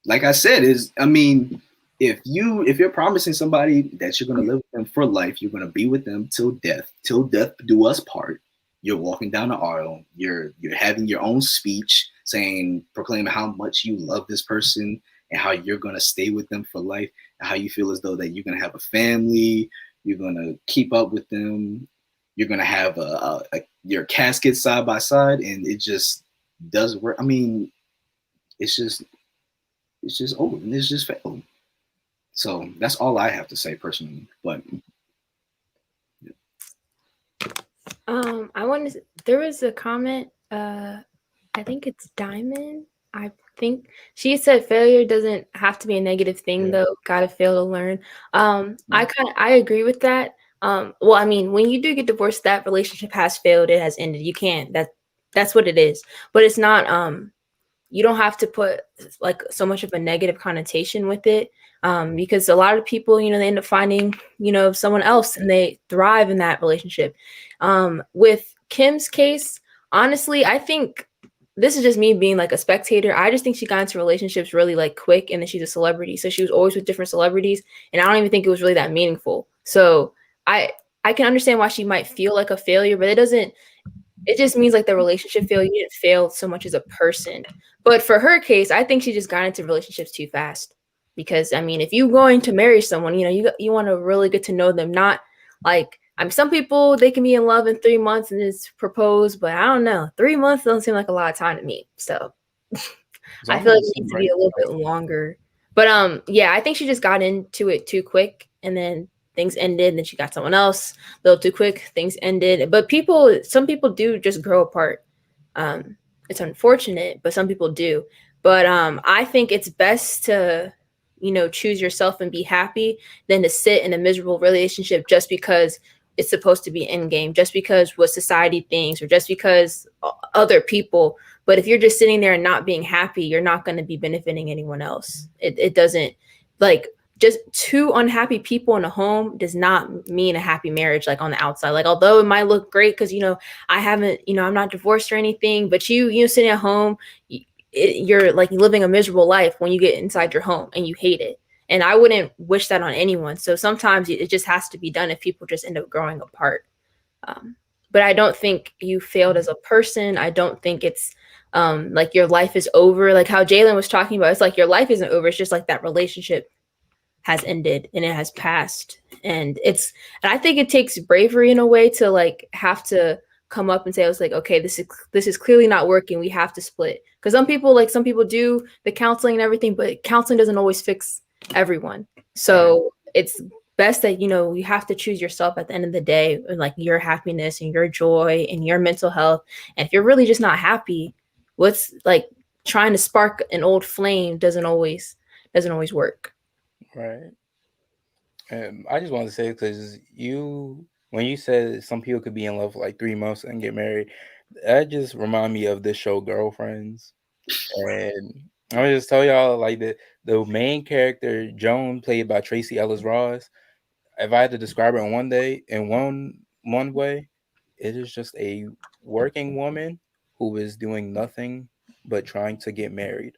Like I said, if you're promising somebody that you're going to live with them for life, you're going to be with them till death do us part. You're walking down the aisle. You're having your own speech proclaiming how much you love this person and how you're going to stay with them for life, and how you feel as though that you're going to have a family, you're going to keep up with them, you're going to have your casket side by side, and it just doesn't work. I mean, it's just over, and it's just failed. So that's all I have to say personally. But I want to. There was a comment. I think it's Diamond. I think she said failure doesn't have to be a negative thing, Yeah. though. Gotta fail to learn. I agree with that. Well, I mean, when you do get divorced, that relationship has failed. It has ended. You can't. That's what it is. But it's not. You don't have to put like so much of a negative connotation with it, because a lot of people, they end up finding, someone else and they thrive in that relationship. With Kim's case, honestly, I think this is just me being like a spectator. I just think she got into relationships really like quick, and then she's a celebrity, so she was always with different celebrities, and I don't even think it was really that meaningful. So I can understand why she might feel like a failure, but it just means like the relationship failed. You didn't fail so much as a person. But for her case, I think she just got into relationships too fast. Because I mean, if you're going to marry someone, you want to really get to know them. Not like, I mean, some people, they can be in love in 3 months and it's proposed, but I don't know. 3 months doesn't seem like a lot of time to me. So It's I feel like almost it needs to right. be a little bit longer. But yeah, I think she just got into it too quick, and then things ended, and then she got someone else a little too quick, things ended. But some people do just grow apart. It's unfortunate, but some people do. But I think it's best to, choose yourself and be happy than to sit in a miserable relationship just because it's supposed to be end game, just because what society thinks, or just because other people. But if you're just sitting there and not being happy, you're not going to be benefiting anyone else. It doesn't, like, just two unhappy people in a home does not mean a happy marriage, like on the outside. Like, although it might look great because, I haven't, I'm not divorced or anything, but you sitting at home, you're like living a miserable life when you get inside your home and you hate it. And I wouldn't wish that on anyone. So sometimes it just has to be done if people just end up growing apart. Um, but I don't think you failed as a person. I don't think it's like your life is over. Like how Jalen was talking about, it's like your life isn't over. It's just like that relationship has ended and it has passed. And I think it takes bravery in a way to like have to come up and say, I was like, okay, this is clearly not working. We have to split. Because some people do the counseling and everything, but counseling doesn't always fix everyone. So it's best that you have to choose yourself at the end of the day, and like your happiness and your joy and your mental health. And if you're really just not happy, what's like trying to spark an old flame doesn't always work. Right. I just wanted to say, because when you said some people could be in love for like 3 months and get married, that just remind me of this show Girlfriends. And I'm gonna just tell y'all, like, the main character Joan, played by Tracy Ellis Ross. If I had to describe her in one way, it is just a working woman who is doing nothing but trying to get married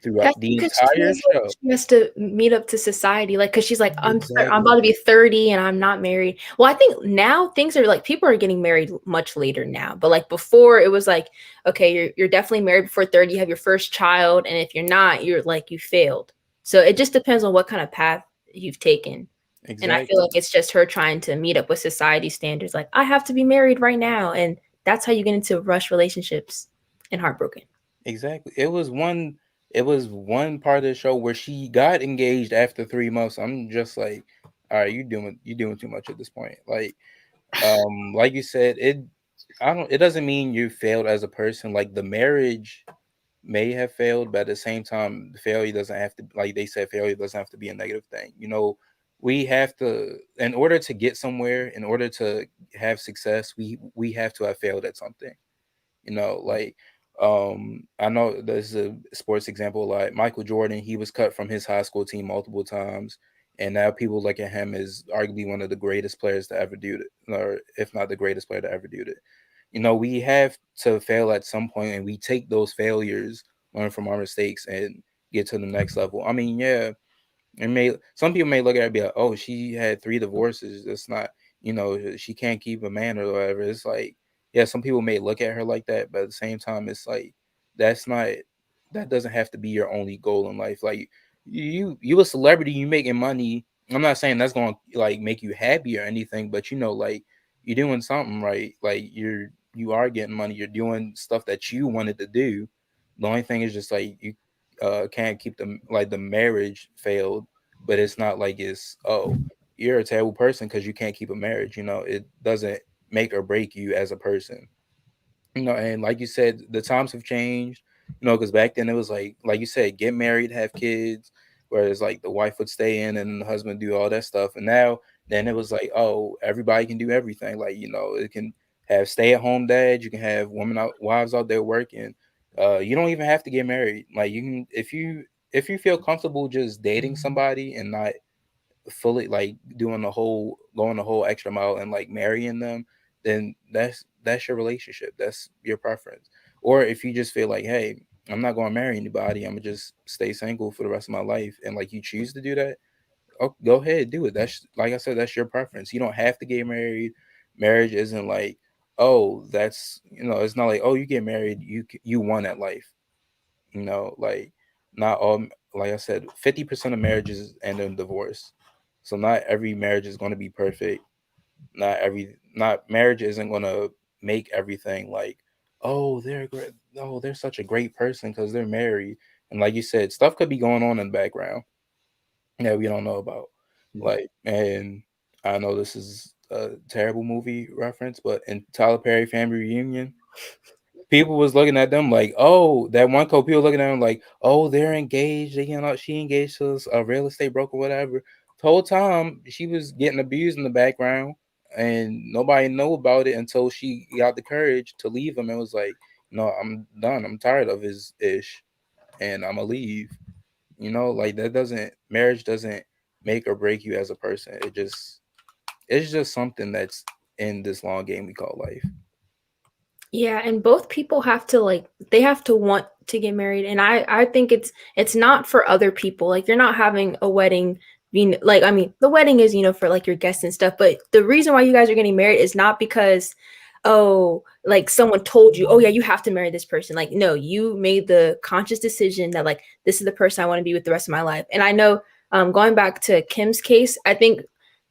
throughout That's the because she entire feels like show. she has to meet up to society, like, because she's like, I'm about Exactly. to be 30 and I'm not married. Well, I think now things are like people are getting married much later now, but like before it was like, okay, you're definitely married before 30, you have your first child, and if you're not, you're like you failed. So it just depends on what kind of path you've taken. And I feel Exactly. like it's just her trying to meet up with society standards, like I have to be married right now, and that's how you get into rush relationships and heartbroken. Exactly. It was one part of the show where she got engaged after 3 months. I'm just like, all right, you doing too much at this point. Like you said, it doesn't mean you failed as a person. Like, the marriage may have failed, but at the same time, the failure doesn't have to, like they said, failure doesn't have to be a negative thing. We have to, in order to get somewhere, in order to have success, we have to have failed at something. Like, I know there's a sports example, like Michael Jordan. He was cut from his high school team multiple times, and now people look at him as arguably one of the greatest players to ever do it, or if not the greatest player to ever do it. We have to fail at some point, and we take those failures, learn from our mistakes, and get to the next level. I mean, yeah, some people may look at her and be like, oh, she had 3 divorces. That's not, she can't keep a man or whatever. It's like, yeah, some people may look at her like that, but at the same time, it's like that's not that doesn't have to be your only goal in life. Like, you a celebrity, you making money. I'm not saying that's gonna like make you happy or anything, but like, you're doing something right. Like, you are getting money. You're doing stuff that you wanted to do. The only thing is just like you can't keep the marriage failed, but it's not like it's, oh, you're a terrible person because you can't keep a marriage. It doesn't make or break you as a person. And like you said, the times have changed. Because back then it was like you said, get married, have kids, whereas like the wife would stay in and the husband do all that stuff. And now then it was like, oh, everybody can do everything. Like it can have stay at home dads, you can have wives out there working. You don't even have to get married. Like you can, if you feel comfortable just dating somebody and not fully like going the whole extra mile and like marrying them, then that's your relationship, that's your preference. Or if you just feel like, hey, I'm not going to marry anybody, I'm gonna just stay single for the rest of my life, and like you choose to do that, oh, go ahead, do it. That's, like I said, that's your preference. You don't have to get married. Marriage isn't like, oh, that's, it's not like, oh, you get married, you won at life. Like, not all, like I said, 50% of marriages end in divorce. So not every marriage is going to be perfect. Not marriage isn't going to make everything like, oh, they're great. Oh, they're such a great person because they're married. And like you said, stuff could be going on in the background that we don't know about. Like, and I know this is a terrible movie reference, but in Tyler Perry Family Reunion, people was looking at them like, oh, that one couple, people looking at them like, oh, they're engaged. She engaged to a real estate broker, whatever. The whole time she was getting abused in the background, and nobody knew about it until she got the courage to leave him and was like, no, I'm done. I'm tired of his ish, and I'm gonna leave. Like marriage doesn't make or break you as a person. It's just something that's in this long game we call life. Yeah, and both people have to they have to want to get married, and I think it's not for other people. Like you're not having a wedding being like, I mean, the wedding is, for like your guests and stuff, but the reason why you guys are getting married is not because, oh, like someone told you, oh yeah, you have to marry this person. Like no, you made the conscious decision that like this is the person I want to be with the rest of my life. And I know, going back to Kim's case, I think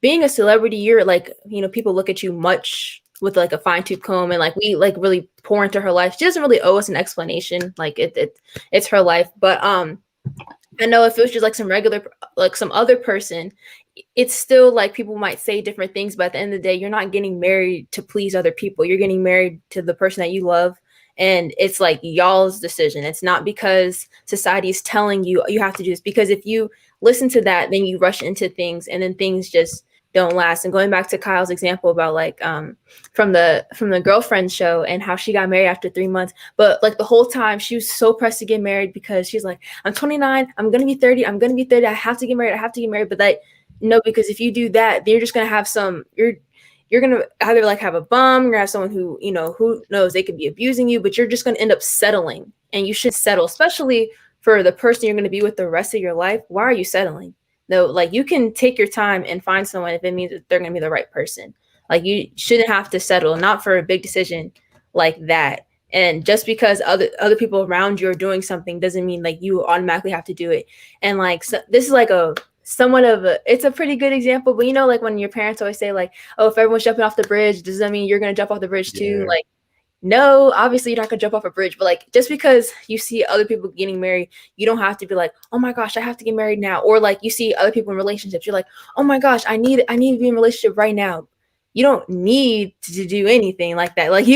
being a celebrity, you're like, people look at you much with like a fine-tooth comb, and like we like really pour into her life. She doesn't really owe us an explanation. Like it's her life. But I know if it was just like some other person, it's still like people might say different things, but at the end of the day, you're not getting married to please other people. You're getting married to the person that you love. And it's like y'all's decision. It's not because society is telling you you have to do this. Because if you listen to that, then you rush into things, and then things just don't last. And going back to Kyle's example about like from the girlfriend show and how she got married after 3 months, but like the whole time she was so pressed to get married because she's like, I'm 29, I'm gonna be 30, I have to get married. But like no, because if you do that, you're just gonna have you're gonna either like have a bum, you're gonna have someone who, who knows, they could be abusing you, but you're just gonna end up settling. And you should settle, especially for the person you're gonna be with the rest of your life. Why are you settling? No, like you can take your time and find someone if it means that they're gonna be the right person. Like you shouldn't have to settle, not for a big decision like that. And just because other people around you are doing something doesn't mean like you automatically have to do it. And like so, this is like it's a pretty good example, but like when your parents always say like, oh, if everyone's jumping off the bridge, does that mean you're gonna jump off the bridge too? Yeah. Like no, obviously you're not gonna jump off a bridge, but like just because you see other people getting married, you don't have to be like, oh my gosh, I have to get married now. Or like you see other people in relationships, you're like, oh my gosh, I need to be in a relationship right now. You don't need to do anything like that. Like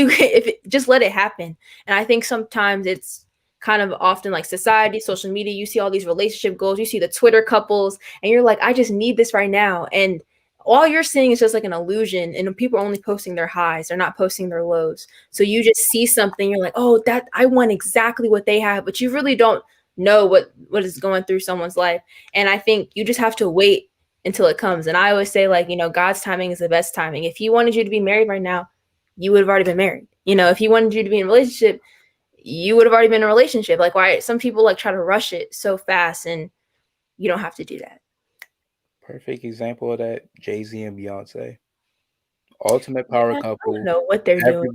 just let it happen. And I think sometimes it's kind of often like society, social media, you see all these relationship goals, you see the Twitter couples, and you're like, I just need this right now. And all you're seeing is just like an illusion, and people are only posting their highs, they're not posting their lows. So you just see something, you're like, oh, that I want exactly what they have, but you really don't know what is going through someone's life. And I think you just have to wait until it comes. And I always say, like, God's timing is the best timing. If he wanted you to be married right now, you would have already been married. If he wanted you to be in a relationship, you would have already been in a relationship. Like, why some people like try to rush it so fast, and you don't have to do that. Perfect example of that, Jay-Z and Beyonce. Ultimate power couple. I don't know what they're doing.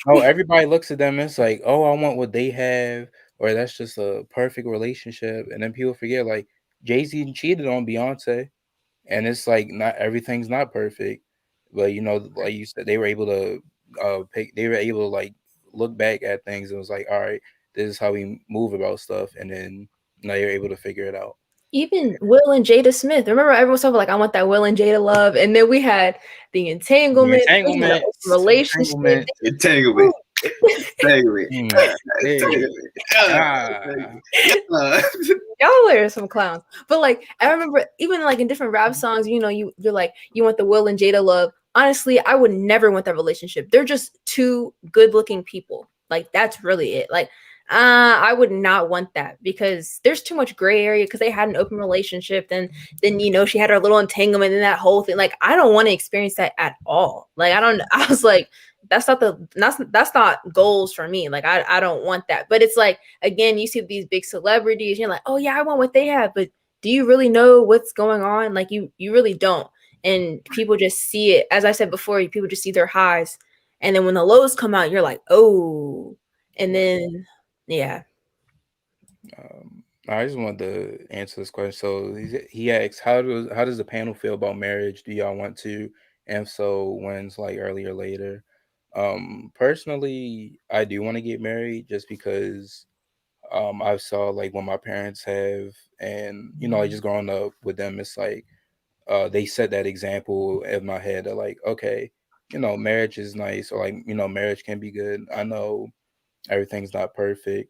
Everybody looks at them and it's like, oh, I want what they have, or that's just a perfect relationship. And then people forget, like, Jay-Z cheated on Beyonce, and it's like not everything's not perfect. But like you said, they were able to like look back at things and was like, all right, this is how we move about stuff, and then now you're able to figure it out. Even Will and Jada Smith. Remember, everyone was talking like, I want that Will and Jada love, and then we had the entanglement, relationship. Entanglement. Y'all are some clowns. But like, I remember even like in different rap songs, you know, you're like, you want the Will and Jada love. Honestly, I would never want that relationship. They're just two good-looking people. Like, that's really it. Like, I would not want that because there's too much gray area because they had an open relationship. Then you know, she had her little entanglement and that whole thing. Like, I don't want to experience that at all. Like, I was like, that's not goals for me. Like, I don't want that. But it's like, again, you see these big celebrities, you're like, oh yeah, I want what they have. But do you really know what's going on? Like, you really don't. And people just see it. As I said before, people just see their highs. And then when the lows come out, you're like, oh. And then, yeah. I just wanted to answer this question. So he asks, how does the panel feel about marriage? Do y'all want to? And if so, when's like early or later? Personally, I do want to get married just because I saw like what my parents have, and you know, like just growing up with them, it's like they set that example in my head that like, okay, you know, marriage is nice, or like, you know, marriage can be good. I know everything's not perfect,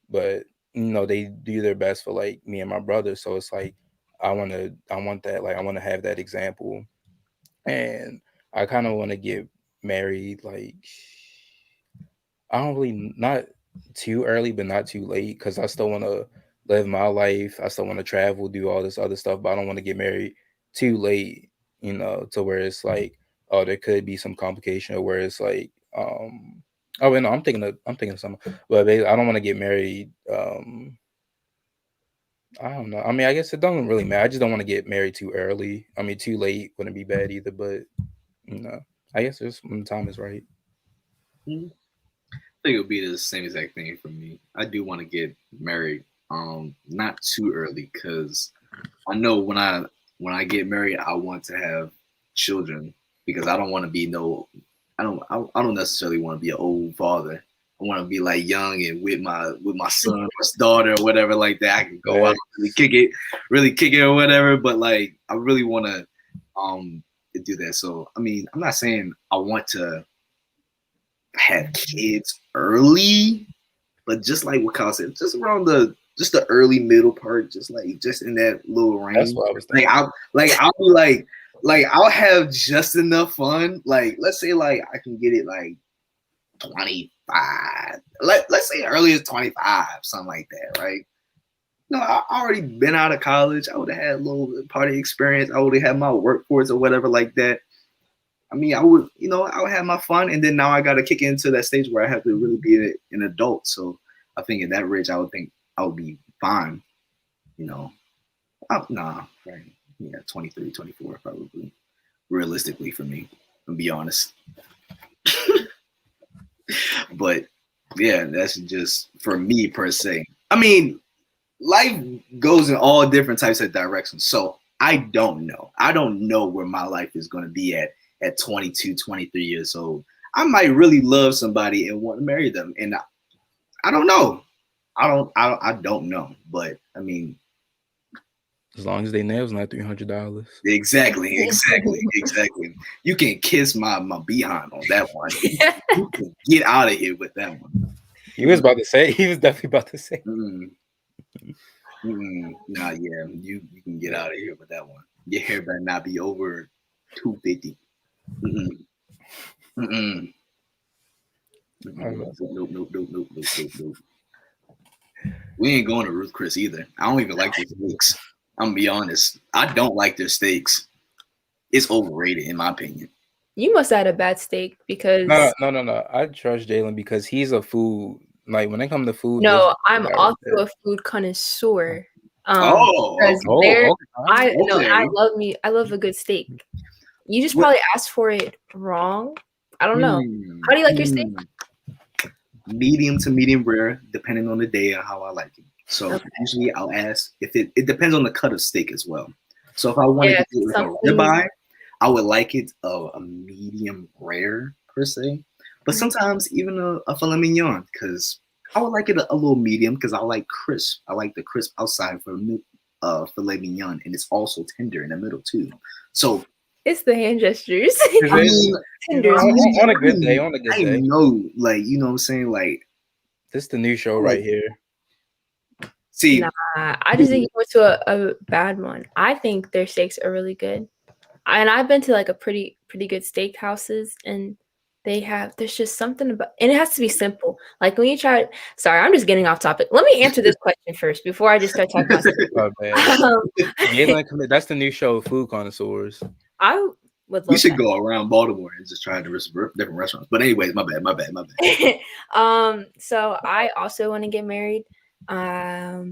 but you know, they do their best for like me and my brother. So it's like I want that, like I want to have that example, and I kind of want to get married like I don't really, not too early, but not too late, because I still want to live my life. I still want to travel, do all this other stuff, but I don't want to get married too late, you know, to where it's like, oh, there could be some complication, or where it's like, oh, wait, no, I'm thinking of something, but I don't want to get married. I don't know. I mean, I guess it doesn't really matter. I just don't want to get married too early. I mean, too late wouldn't be bad either, but you know, I guess just when the time is right. I think it would be the same exact thing for me. I do want to get married, not too early, because I know when I get married, I want to have children, because I don't want to be I don't necessarily want to be an old father. I want to be like young and with my son or daughter or whatever like that. I can go out, really kick it or whatever. But like, I really want to do that. So I mean, I'm not saying I want to have kids early, but just like what Kyle said, just around the early middle part, just in that little range. That's what I was thinking. I'll be like I'll have just enough fun. Like, let's say like I can get it like 25. Let's say early as 25, something like that, right? No, I already been out of college. I would have had a little party experience. I would have had my workforce or whatever like that. I mean, I would have my fun, and then now I got to kick into that stage where I have to really be an adult. So I think at that age, I would be fine. You know, right? Yeah, 23, 24, probably, realistically for me, to be honest. But yeah, that's just for me per se. I mean, life goes in all different types of directions. So I don't know. I don't know where my life is going to be at 22, 23 years old. I might really love somebody and want to marry them. And I don't know. I don't know. But I mean, as long as they nails not $300. Exactly. You can kiss my behind on that one. You can get out of here with that one. He was definitely about to say. Nah, yeah, you can get out of here with that one. Your hair better not be over 250. Nope. We ain't going to Ruth Chris either. I don't even like their steaks. I'm gonna be honest. I don't like their steaks. It's overrated in my opinion. You must have had a bad steak because no. I trust Jalen because he's a food, like when it comes to food. No, I'm also a food connoisseur. I love a good steak. You just probably asked for it wrong. I don't know. How do you like your steak? Medium to medium rare, depending on the day and how I like it. So usually I'll ask if it depends on the cut of steak as well. So if I want to do like a ribeye, I would like it a medium rare per se. But sometimes even a filet mignon, because I would like it a little medium because I like crisp. I like the crisp outside for filet mignon, and it's also tender in the middle too. So it's the hand gestures. I mean, Tenders. On a good day, I know, like, you know what I'm saying, like, this is the new show right here. See, nah, I just think you went to a bad one. I think their steaks are really good, and I've been to like a pretty good steak houses, and there's just something about, and it has to be simple. Like when you try, sorry, I'm just getting off topic. Let me answer this question first before I just start talking about Jalen, that's the new show, Food Connoisseurs. I would love we should that. go around Baltimore and just try different restaurants. But anyways, my bad. So I also want to get married. I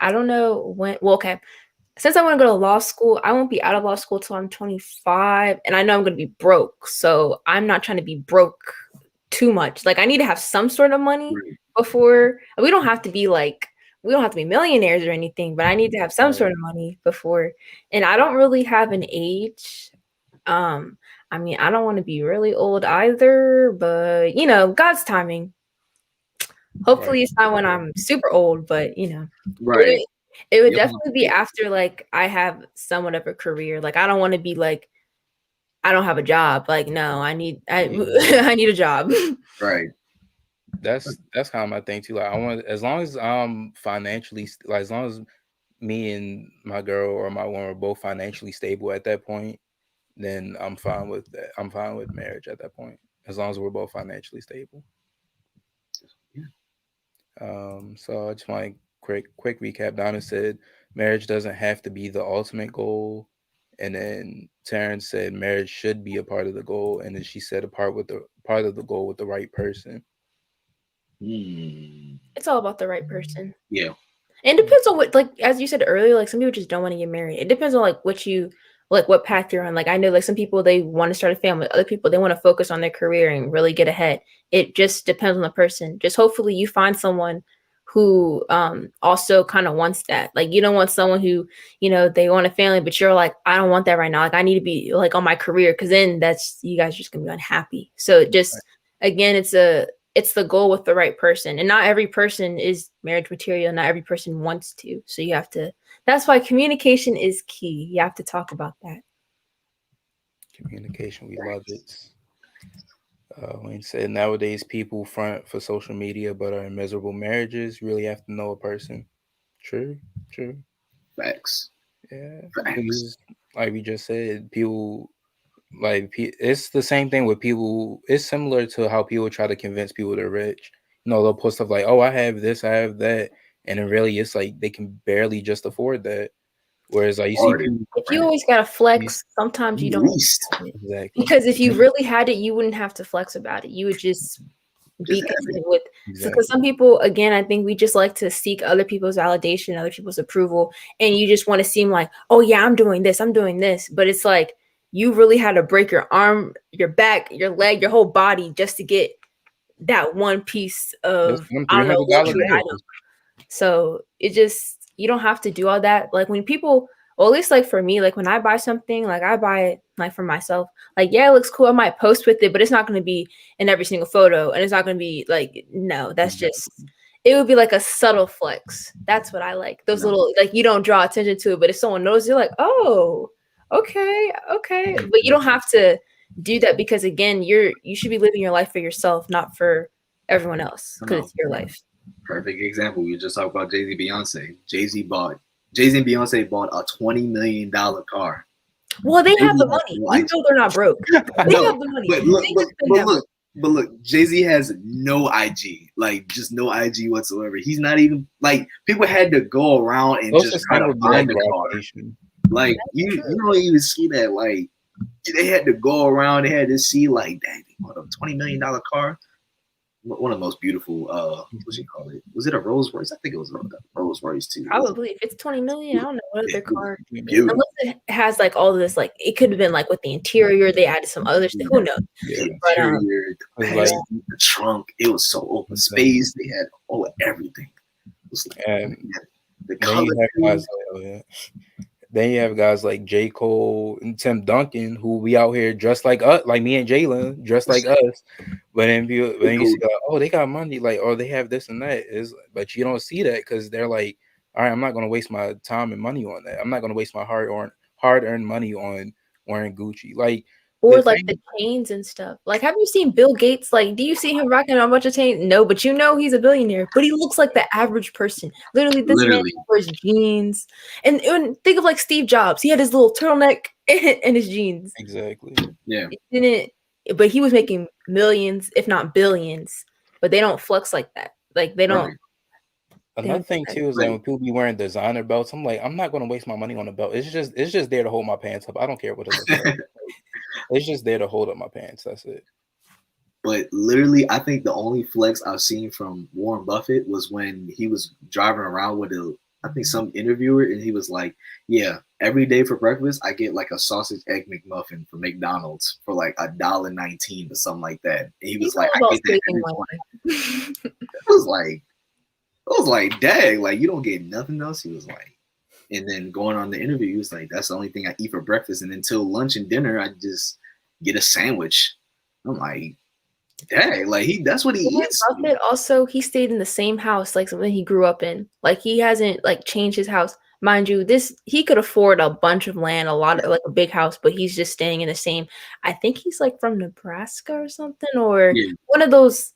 don't know when. Well, okay. Since I want to go to law school, I won't be out of law school till I'm 25, and I know I'm going to be broke. So I'm not trying to be broke too much. Like I need to have some sort of money before. We don't have to be millionaires or anything, but I need to have some sort of money before. And I don't really have an age. I mean, I don't want to be really old either, but you know, God's timing. Hopefully it's not when I'm super old, but you know. Right. It would definitely be after like I have somewhat of a career. Like I don't want to be like I don't have a job. Like no, I need I need a job. Right. That's kind of my thing too. Like I want, as long as I'm financially, like as long as me and my girl or my woman are both financially stable at that point, then I'm fine with that. I'm fine with marriage at that point, as long as we're both financially stable. So I just want to quick recap. Donna said marriage doesn't have to be the ultimate goal, and then Terrence said marriage should be a part of the goal, and then she said a part of the goal with the right person. It's all about the right person. Yeah. And it depends on what, like as you said earlier, like some people just don't want to get married. It depends on like what path you're on. Like I know like some people they want to start a family, other people they want to focus on their career and really get ahead. It just depends on the person. Just hopefully you find someone who also kind of wants that. Like you don't want someone who, you know, they want a family, but you're like, I don't want that right now. Like I need to be like on my career, because then that's you guys are just gonna be unhappy. So just again, it's the goal with the right person, and not every person is marriage material. Not every person wants to. So you have to, that's why communication is key. You have to talk about that. Communication, we love it. Wayne said nowadays people front for social media but are in miserable marriages. Really have to know a person. True. Facts. Yeah. Like we just said, people like it's the same thing with people. It's similar to how people try to convince people they're rich. You know, they'll post stuff like, "Oh, I have this, I have that," and then really, it's like they can barely just afford that. Whereas, like you see, people, you always gotta flex. Sometimes you don't. Exactly. Because if you really had it, you wouldn't have to flex about it. You would just be content with. Because some people, again, I think we just like to seek other people's validation, other people's approval, and you just want to seem like, oh yeah, I'm doing this, but it's like you really had to break your arm, your back, your leg, your whole body just to get that one piece of I don't know luxury item. So it just, you don't have to do all that. Like when people, well, at least like for me, like when I buy something, like I buy it like for myself. Like yeah, it looks cool. I might post with it, but it's not going to be in every single photo, and it's not going to be like no. That's just, it would be like a subtle flex. That's what I like. Those little, like you don't draw attention to it, but if someone knows, you're like, oh, okay. But you don't have to do that, because again, you should be living your life for yourself, not for everyone else, because it's your life. Perfect example. We just talked about Jay-Z, Beyonce. Jay-Z and Beyonce bought a $20 million car. Well, they have the money. You know they're not broke. They have the money. But look, Jay-Z has no IG, like just no IG whatsoever. He's not even like, people had to go around and just try to find the car. Like you don't even see that. Like they had to go around. They had to see like, dang, they bought a $20 million car. One of the most beautiful, what you call it? Was it a Rolls Royce? I think it was a Rolls Royce too. Probably. If it's 20 million, I don't know what other car. Unless it has like all this, like it could have been like with the interior, they added some other stuff. Who knows? The interior, the trunk, it was so open space. They had everything. It was like, the color. Then you have guys like J. Cole and Tim Duncan, who be out here dressed like us, like me and Jalen, dressed like us. But then you see like, oh, they got money, like, oh, they have this and that. But you don't see that because they're like, all right, I'm not gonna waste my time and money on that. I'm not gonna waste my hard-earned money on wearing Gucci. Like Or the like the thing, chains and stuff. Like, have you seen Bill Gates? Like, do you see him rocking a bunch of chains? No, but you know he's a billionaire. But he looks like the average person. Literally, this man Literally. wears jeans. And think of like Steve Jobs. He had his little turtleneck and his jeans. exactly. Yeah. It didn't. But he was making millions, if not billions. But they don't flex like that. Like they don't. Right. Another thing too is like Right. when people be wearing designer belts, I'm like, I'm not gonna waste my money on a belt. It's just there to hold my pants up. I don't care what it looks like. It's just there to hold up my pants. That's it. But literally, I think the only flex I've seen from Warren Buffett was when he was driving around with I think some interviewer, and he was like, "Yeah, every day for breakfast, I get like a sausage egg McMuffin from McDonald's for like $1.19 or something like that." And he was like, "I get that every morning." I was like, "Dang, like you don't get nothing else." He was like, and then going on the interview, he was like, "That's the only thing I eat for breakfast, and until lunch and dinner, I just get a sandwich." I'm like, dang, like that's what he eats. Buffett also, he stayed in the same house like something he grew up in. Like he hasn't like changed his house. Mind you, he could afford a bunch of land, a lot of like a big house, but he's just staying in the same. I think he's like from Nebraska or something, or one of those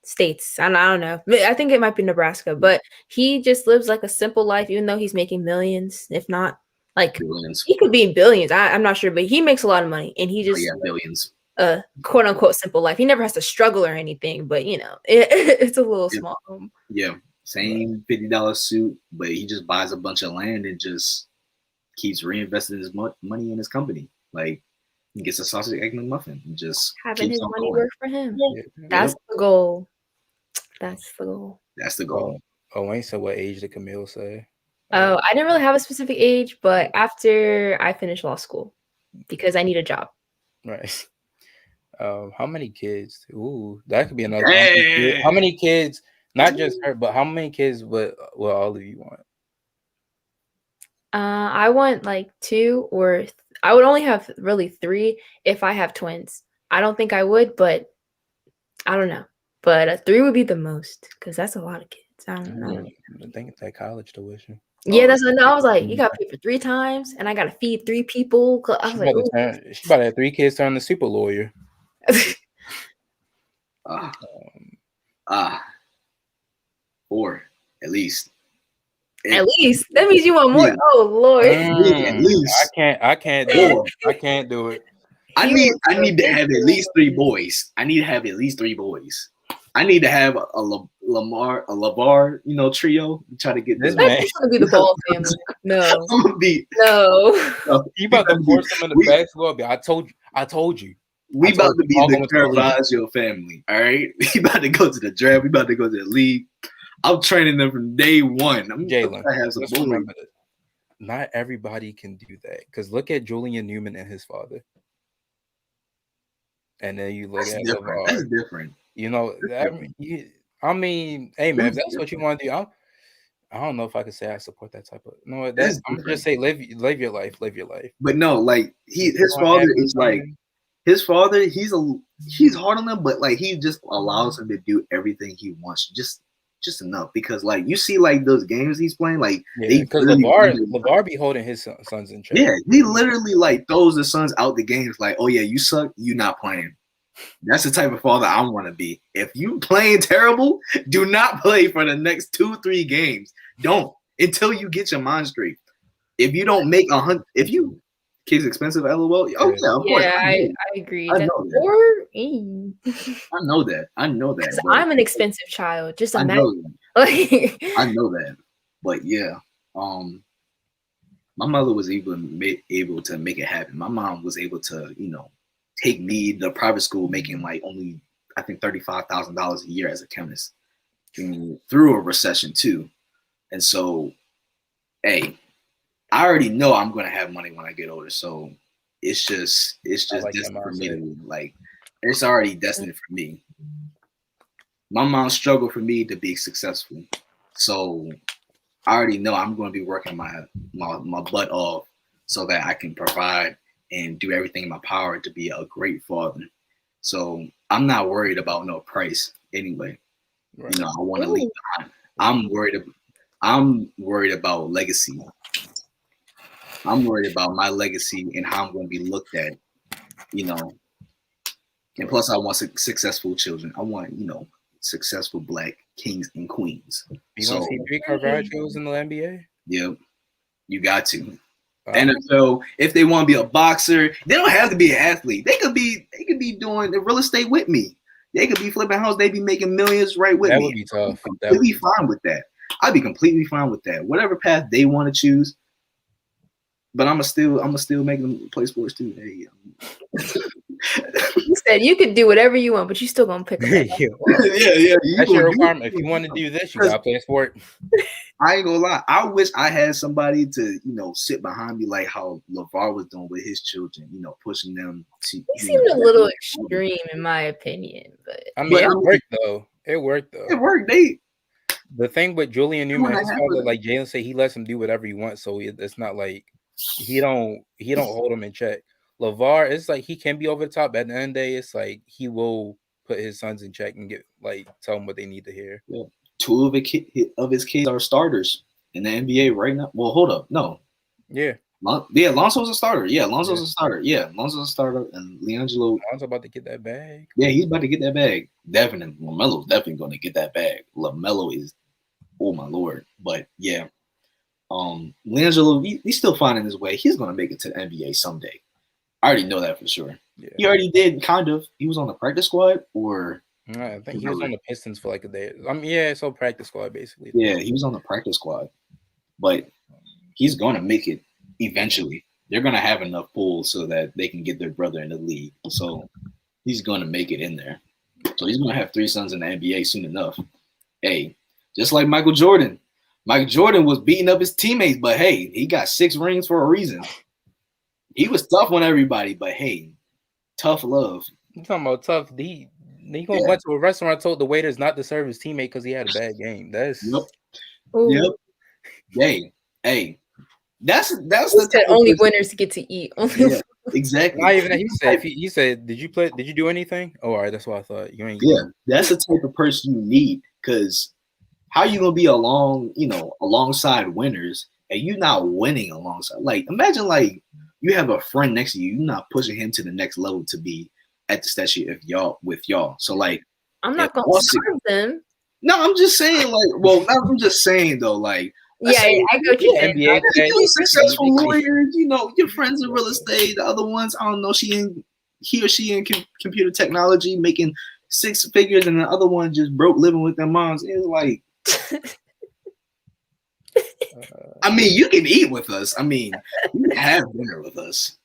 states. I don't know. I think it might be Nebraska, but he just lives like a simple life, even though he's making millions, if not like billions. He could be in billions. I'm not sure, but he makes a lot of money, and he just billions. Quote unquote simple life. He never has to struggle or anything, but you know, it's a little small home. Yeah, same $50 suit, but he just buys a bunch of land and just keeps reinvesting his money in his company. Like he gets a sausage egg McMuffin and just having his money going. work for him. That's the goal. That's the goal. That's the goal. Oh, Wayne said, what age did Camille say? Oh, I didn't really have a specific age, but after I finished law school, because I need a job. Right. How many kids? Ooh, that could be another. Hey. How many kids? Not just her, but how many kids would all of you want? I want like 2 or I would only have really 3 if I have twins. I don't think I would, but I don't know. But 3 would be the most because that's a lot of kids. I don't know. I think it's that college tuition. Yeah, that's what I was like. You got to pay for 3 times, and I got to feed 3 people. I was like, she about to have 3 kids turn the super lawyer. 4 at least. At least that means you want more. Yeah. Oh Lord! At least I can't do it. I can't do it. I need to have at least 3 boys. I need to have at least 3 boys. I need to have a LeVar, trio. Try to get this man. That's gonna be the Ball family. No, I'm gonna be no. You about to force them in the basketball? I told you. We about to be the Caravaggio family. All right, we about to go to the draft. We about to go to the league. I'm training them from day one. Jalen, let's remember this. Not everybody can do that because look at Julian Newman and his father, and then you look at LeVar. That's different. You know, I mean, hey man, if that's what you want to do, I don't know if I could say I support that type of. No, I'm gonna just say live your life. But no, like his father is like his father. He's hard on him, but like he just allows him to do everything he wants, just enough because like you see like those games he's playing, like because LeVar be holding his sons in check. Yeah, he literally like throws the sons out the games like, oh yeah, you suck, you not playing. That's the type of father I want to be. If you playing terrible, do not play for the next 2-3 games. Don't until you get your mind straight. If you don't make 100, if you kids expensive, LOL. Oh yeah, of course. Yeah, I agree. I know that. I know that. I'm an expensive child. Just imagine. I know that. But yeah, my mother was able to make it happen. My mom was able to, take me to private school making like only I think $35,000 a year as a chemist through a recession too. And so, hey, I already know I'm gonna have money when I get older. So it's just like destined for me. Like it's already destined for me. My mom struggled for me to be successful. So I already know I'm gonna be working my butt off so that I can provide and do everything in my power to be a great father. So I'm not worried about no price anyway. Right. I want to leave behind. I'm worried I'm worried about legacy. I'm worried about my legacy and how I'm going to be looked at, you know. And plus, I want successful children. I want, successful Black kings and queens. You want to see big Caravaggio's in the NBA? Yeah, you got to. NFL, if they want to be a boxer, they don't have to be an athlete. They could be doing the real estate with me. They could be flipping houses. They be making millions right with me. That would be tough. I'm completely fine with that. I'd be completely fine with that. Whatever path they want to choose. But I'm still make them play sports too. Hey, you said you could do whatever you want, but you still gonna pick up. Yeah. That's your requirement. If you want to do this, you gotta play a sport. I ain't gonna lie. I wish I had somebody to, sit behind me like how LeVar was doing with his children. Pushing them to. He seemed a little extreme, in my opinion. But it worked though. It worked. The thing with Julian Newman, his father, like Jalen said, he lets him do whatever he wants. So it's not like he don't hold him in check. LeVar, it's like he can be over the top. At the end of the day, it's like he will put his sons in check and tell them what they need to hear. Yeah. 2 of his kids are starters in the NBA right now. Well, hold up, no. Yeah. Lonzo's a starter. Yeah, Lonzo's a starter. Yeah, Lonzo's a starter, and LiAngelo. Lonzo's about to get that bag. Yeah, he's about to get that bag. Definitely, LaMelo's definitely going to get that bag. LaMelo is, oh my lord. But yeah, LiAngelo, he's still finding his way. He's going to make it to the NBA someday. I already know that for sure. Yeah. He already did, kind of. He was on the practice squad, or I think he was on the Pistons for like a day. So practice squad basically. Yeah, he was on the practice squad, but he's going to make it eventually. They're going to have enough pools so that they can get their brother in the league. So he's going to make it in there. So he's going to have 3 sons in the NBA soon enough. Hey, just like Michael Jordan. Michael Jordan was beating up his teammates, but hey, he got 6 rings for a reason. He was tough on everybody, but hey, tough love. You talking about tough? He went to a restaurant, told the waiters not to serve his teammate because he had a bad game. That's Yep. Hey, that's the only winners get to eat. Yeah, exactly. Not even that. He said, "Did you play? Did you do anything?" Oh, all right, that's what I thought. You ain't. Yeah, that's the type of person you need, because how you gonna be alongside winners and you not winning alongside? Like, imagine like you have a friend next to you, you're not pushing him to the next level to be at the statue of y'all. So like, I'm not gonna serve them. No, I'm just saying, I'm just saying though, like. Yeah, I go to NBA. You successful lawyers, your friends in real estate. The other ones, I don't know, he or she in computer technology making 6 figures, and the other one just broke living with their moms. It's like, I mean, you can eat with us. I mean, you can have dinner with us.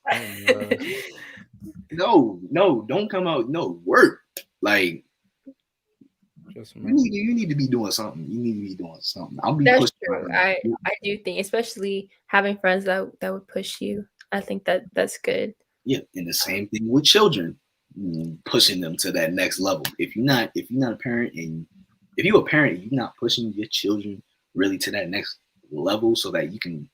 No, don't come out. No, work. Like, you need to be doing something. I'll be That's true. I do think, especially having friends that would push you. I think that's good. Yeah, and the same thing with children, pushing them to that next level. If you're not a parent, and if you're a parent, you're not pushing your children really to that next level, so that you can,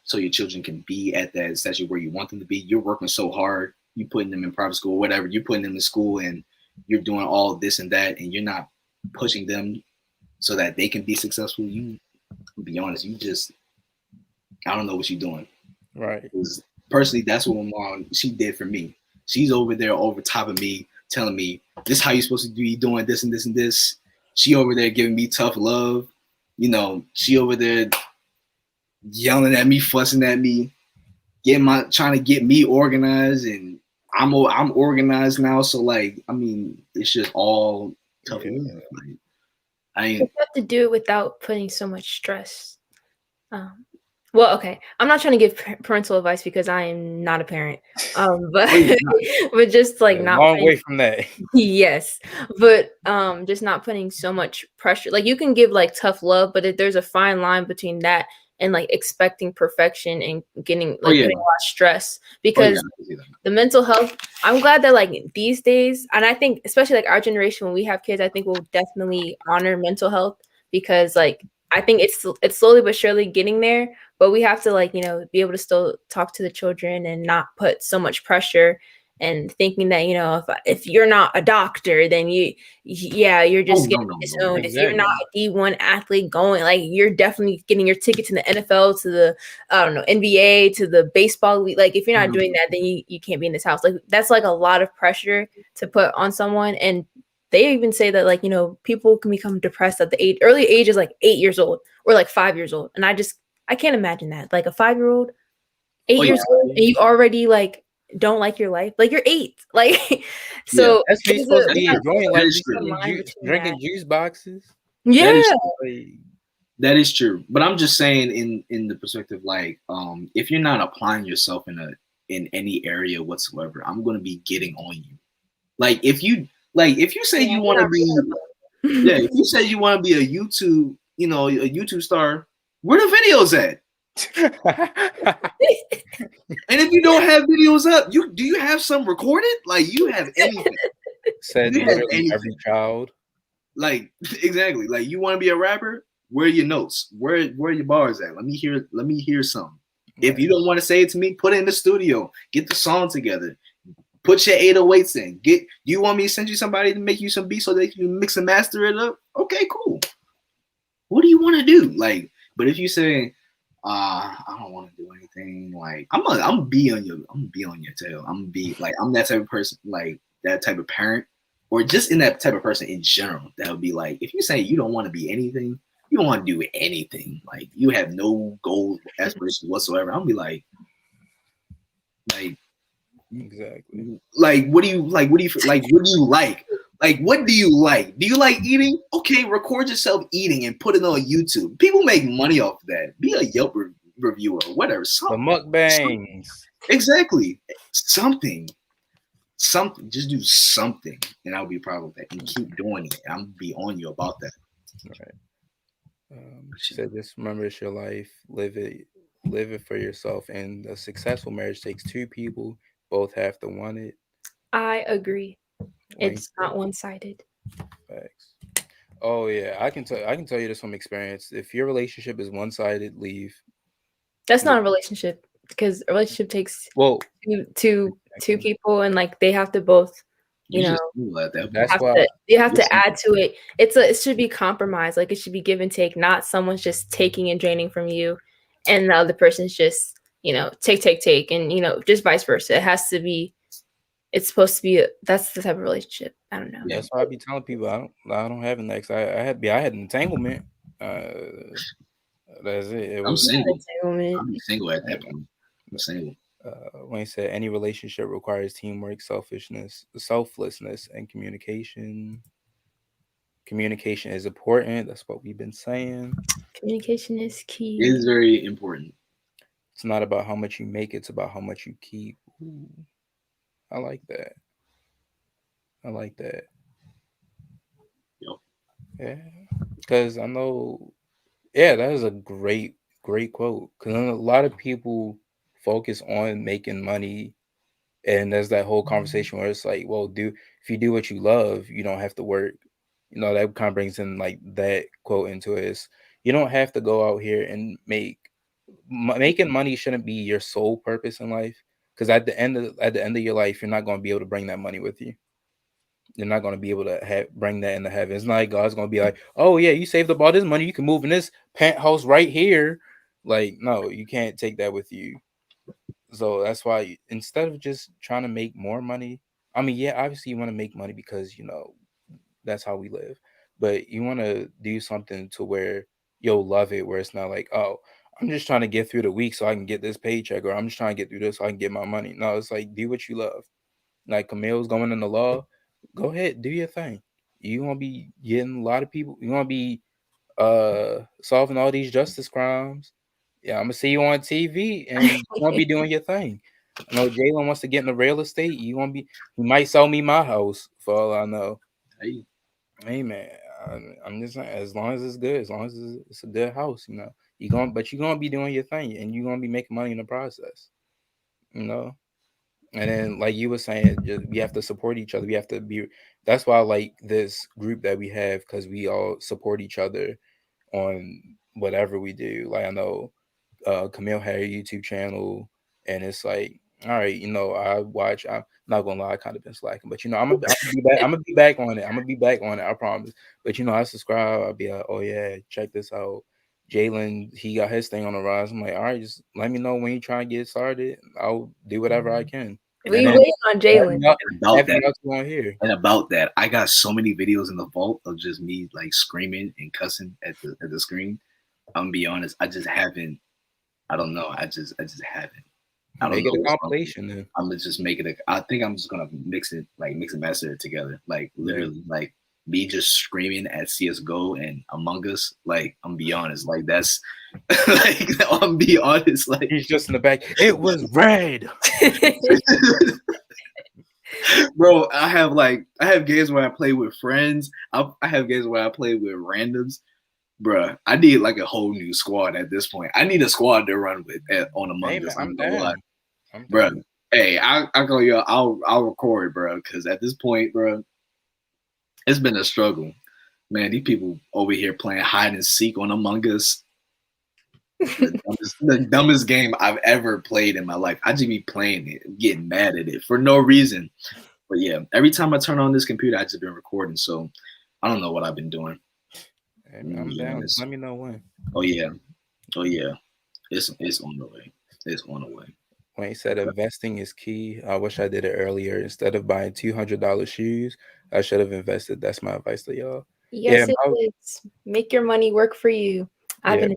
so your children can be at that stage where you want them to be. You're working so hard. You putting them in private school, whatever. You're putting them in school, and you're doing all this and that, and you're not pushing them so that they can be successful. You, to be honest, I don't know what you're doing. Right. Personally, that's what my mom, she did for me. She's over there over top of me, telling me, this is how you're supposed to be doing this and this and this. She over there giving me tough love. She over there yelling at me, fussing at me, trying to get me organized, and I'm organized now, so like, I mean, it's just all tough. Yeah. You have to do it without putting so much stress. Well, okay, I'm not trying to give parental advice because I am not a parent. But but just like not long way from that. Yes, but just not putting so much pressure. Like, you can give like tough love, but there's a fine line between that and like expecting perfection and getting putting a lot of stress, because the mental health, I'm glad that like these days, and I think especially like our generation, when we have kids, I think we'll definitely honor mental health, because like I think it's slowly but surely getting there, but we have to like, be able to still talk to the children and not put so much pressure and thinking that, you know, if you're not a doctor, then you're just getting disowned. Exactly. If you're not a D1 athlete going, like, you're definitely getting your ticket to the NFL, to the NBA, to the baseball league. Like, if you're not doing that, then you can't be in this house. Like, that's like a lot of pressure to put on someone. And they even say that, like, you know, people can become depressed at the early age is like 8 years old or like 5 years old. And I can't imagine that. Like a 5-year-old, 8 years old, and you already like don't like your life. Like, you're 8. Like, so that's what you're supposed to be enjoying. Like drinking juice boxes. Yeah. That is true. But I'm just saying in the perspective, like, if you're not applying yourself in any area whatsoever, I'm gonna be getting on you. Like, if you say you want to be if you say you want to be a YouTube, you know, a YouTube star, where the videos at? And if you don't have videos up, do you have some recorded? Like, you have anything? Said literally every child. Like, exactly. Like, you want to be a rapper? Where are your notes? Where are your bars at? Let me hear some. Right. If you don't want to say it to me, put it in the studio. Get the song together. Put your 808s in. Do you want me to send you somebody to make you some beats so they can mix and master it up? Okay, cool. What do you want to do? Like, but if you say, I don't want to do anything, like, I'm gonna be on your tail. I'm gonna be like, I'm that type of person, like that type of parent, or just in that type of person in general. That would be like, if you say you don't want to be anything, you don't want to do anything, like you have no goals, aspirations whatsoever. I'm gonna be like exactly. Like, what do you like? What do you like? What do you like? Like, what do you like? Do you like eating? Okay, record yourself eating and put it on YouTube. People make money off of that. Be a Yelp reviewer or whatever. The mukbangs. Exactly. Something. Just do something, and I'll be proud of that. And keep doing it. I'm gonna be on you about that. Right. She said, just remember, it's your life. Live it for yourself. And a successful marriage takes 2 people. Both have to want it. I agree. It's not one-sided. Facts. Oh yeah, I can tell you this from experience. If your relationship is one-sided, leave. That's not a relationship, because a relationship takes two people, and like they have to both, you know, you have to add to it. It should be compromise. Like, it should be give and take, not someone's just taking and draining from you, and the other person's just, you know, take, and, you know, just vice versa. It has to be. It's supposed to be. That's the type of relationship. I don't know. That's why I be telling people I don't have an ex. I had an entanglement. That's it. I'm single. I'm single at that point. I'm single. When he said any relationship requires teamwork, selflessness, and communication. Communication is important. That's what we've been saying. Communication is key. It is very important. It's not about how much you make. It's about how much you keep. Ooh, I like that. Yep. Yeah. Because I know, that is a great quote. Because a lot of people focus on making money, and there's that whole conversation where it's like, well, if you do what you love, you don't have to work. You know, that kind of brings in like that quote into it. Is you don't have to go out here and making money shouldn't be your sole purpose in life. Because at the end of your life, you're not going to be able to bring that money with you. You're not going to be able to bring that into heaven. It's not like God's going to be like, oh yeah, you saved up all this money, you can move in this penthouse right here. Like, no, you can't take that with you. So that's why instead of just trying to make more money, I mean, yeah, obviously you want to make money because, you know, that's how we live. But you want to do something to where you'll love it, where it's not like, oh, I'm just trying to get through the week so I can get this paycheck, or I'm just trying to get through this so I can get my money. No, it's like, do what you love. Like Camille's going in the law, go ahead, do your thing. You want to be getting a lot of people, you want to be solving all these justice crimes. Yeah, I'm gonna see you on TV, and you want to be doing your thing. I know Jalen wants to get into real estate. You might sell me my house for all I know. Hey man, I'm just saying, as long as it's good, as long as it's a good house, you know, you're gonna be doing your thing, and you're gonna be making money in the process, you know. And then, like you were saying, we have to support each other. We have to be. That's why I like this group that we have, because we all support each other on whatever we do. Like, I know Camille had a YouTube channel, and it's like All right, I watch. I'm not gonna lie, I kind of been slacking, but I'm gonna be back. I'm gonna be back on it. I'm gonna be back on it. I promise. But I subscribe. I'll be like, oh yeah, check this out. Jalen, he got his thing on the rise. I'm like, all right, just let me know when you try and get started. I'll do whatever I can. We And wait on Jalen. And about that, I got so many videos in the vault of just me like screaming and cussing at the screen. I'm gonna be honest, I just haven't. I don't know. I just haven't. I don't Make it know a compilation then. I'm gonna just make it. I think I'm just gonna mix and master it together. Like literally, like me just screaming at CS:GO and Among Us. Like I'm be honest, like that's like I'm be honest. Like he's just in the back. It was red. Bro, I have games where I play with friends. I have games where I play with randoms. Bruh, I need like a whole new squad at this point. I need a squad to run with on Among Us. I'm down. Bruh, hey, I'll go, yo. I'll record, bro, because at this point, bro, it's been a struggle. Man, these people over here playing hide and seek on Among Us. The dumbest game I've ever played in my life. I just be playing it, getting mad at it for no reason. But yeah, every time I turn on this computer, I just been recording. So I don't know what I've been doing. Hey, I'm down. Just let me know when. Oh yeah. It's on the way. It's on the way. When he said investing is key, I wish I did it earlier. Instead of buying $200 shoes, I should have invested. That's my advice to y'all. Yes, it is. Make your money work for you. My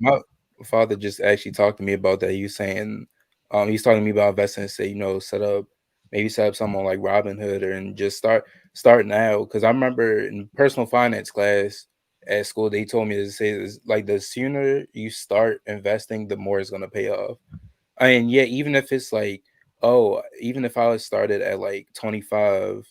father just actually talked to me about that. He was saying, he's talking to me about investing and say, set up something on like Robinhood and just start now. Because I remember in personal finance class at school, they told me to say this, like the sooner you start investing, the more it's gonna pay off. I mean, yeah, even if it's like, even if I was started at like 25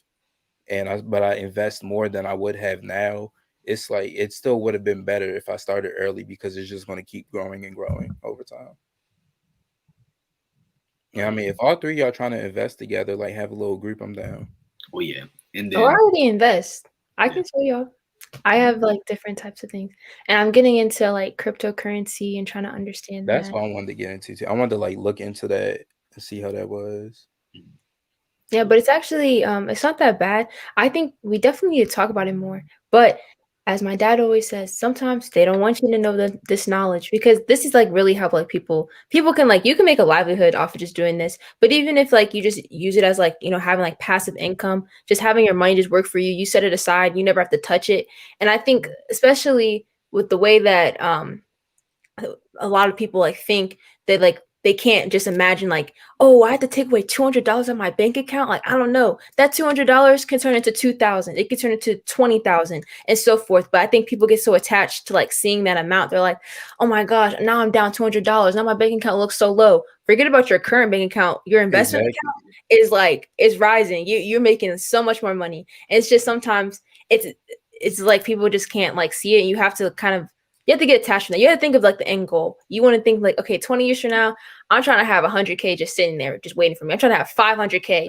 but I invest more than I would have now, it's like it still would have been better if I started early because it's just going to keep growing and growing over time. Yeah, I mean, if all three of y'all trying to invest together, like have a little group, I'm down. Oh yeah, and then I already invest. I can show y'all. I have like different types of things, and I'm getting into like cryptocurrency and trying to understand That's that. what I wanted to get into too. I wanted to like look into that and see how that was. Yeah, but it's actually it's not that bad. I think we definitely need to talk about it more. But as my dad always says, sometimes they don't want you to know this knowledge because this is like really how like people can like you can make a livelihood off of just doing this. But even if like you just use it as like, having like passive income, just having your money just work for you, you set it aside, you never have to touch it. And I think especially with the way that a lot of people like think that like they can't just imagine like, oh, I have to take away $200 on my bank account. Like, I don't know, that $200 can turn into 2,000. It can turn into 20,000 and so forth. But I think people get so attached to like seeing that amount. They're like, oh my gosh, now I'm down $200. Now my bank account looks so low. Forget about your current bank account. Your investment account is rising. You're making so much more money. And it's just sometimes it's like people just can't like see it. And you have to you have to get attached to that. You have to think of like the end goal. You want to think like, okay, 20 years from now, I'm trying to have 100K just sitting there, just waiting for me. I'm trying to have 500K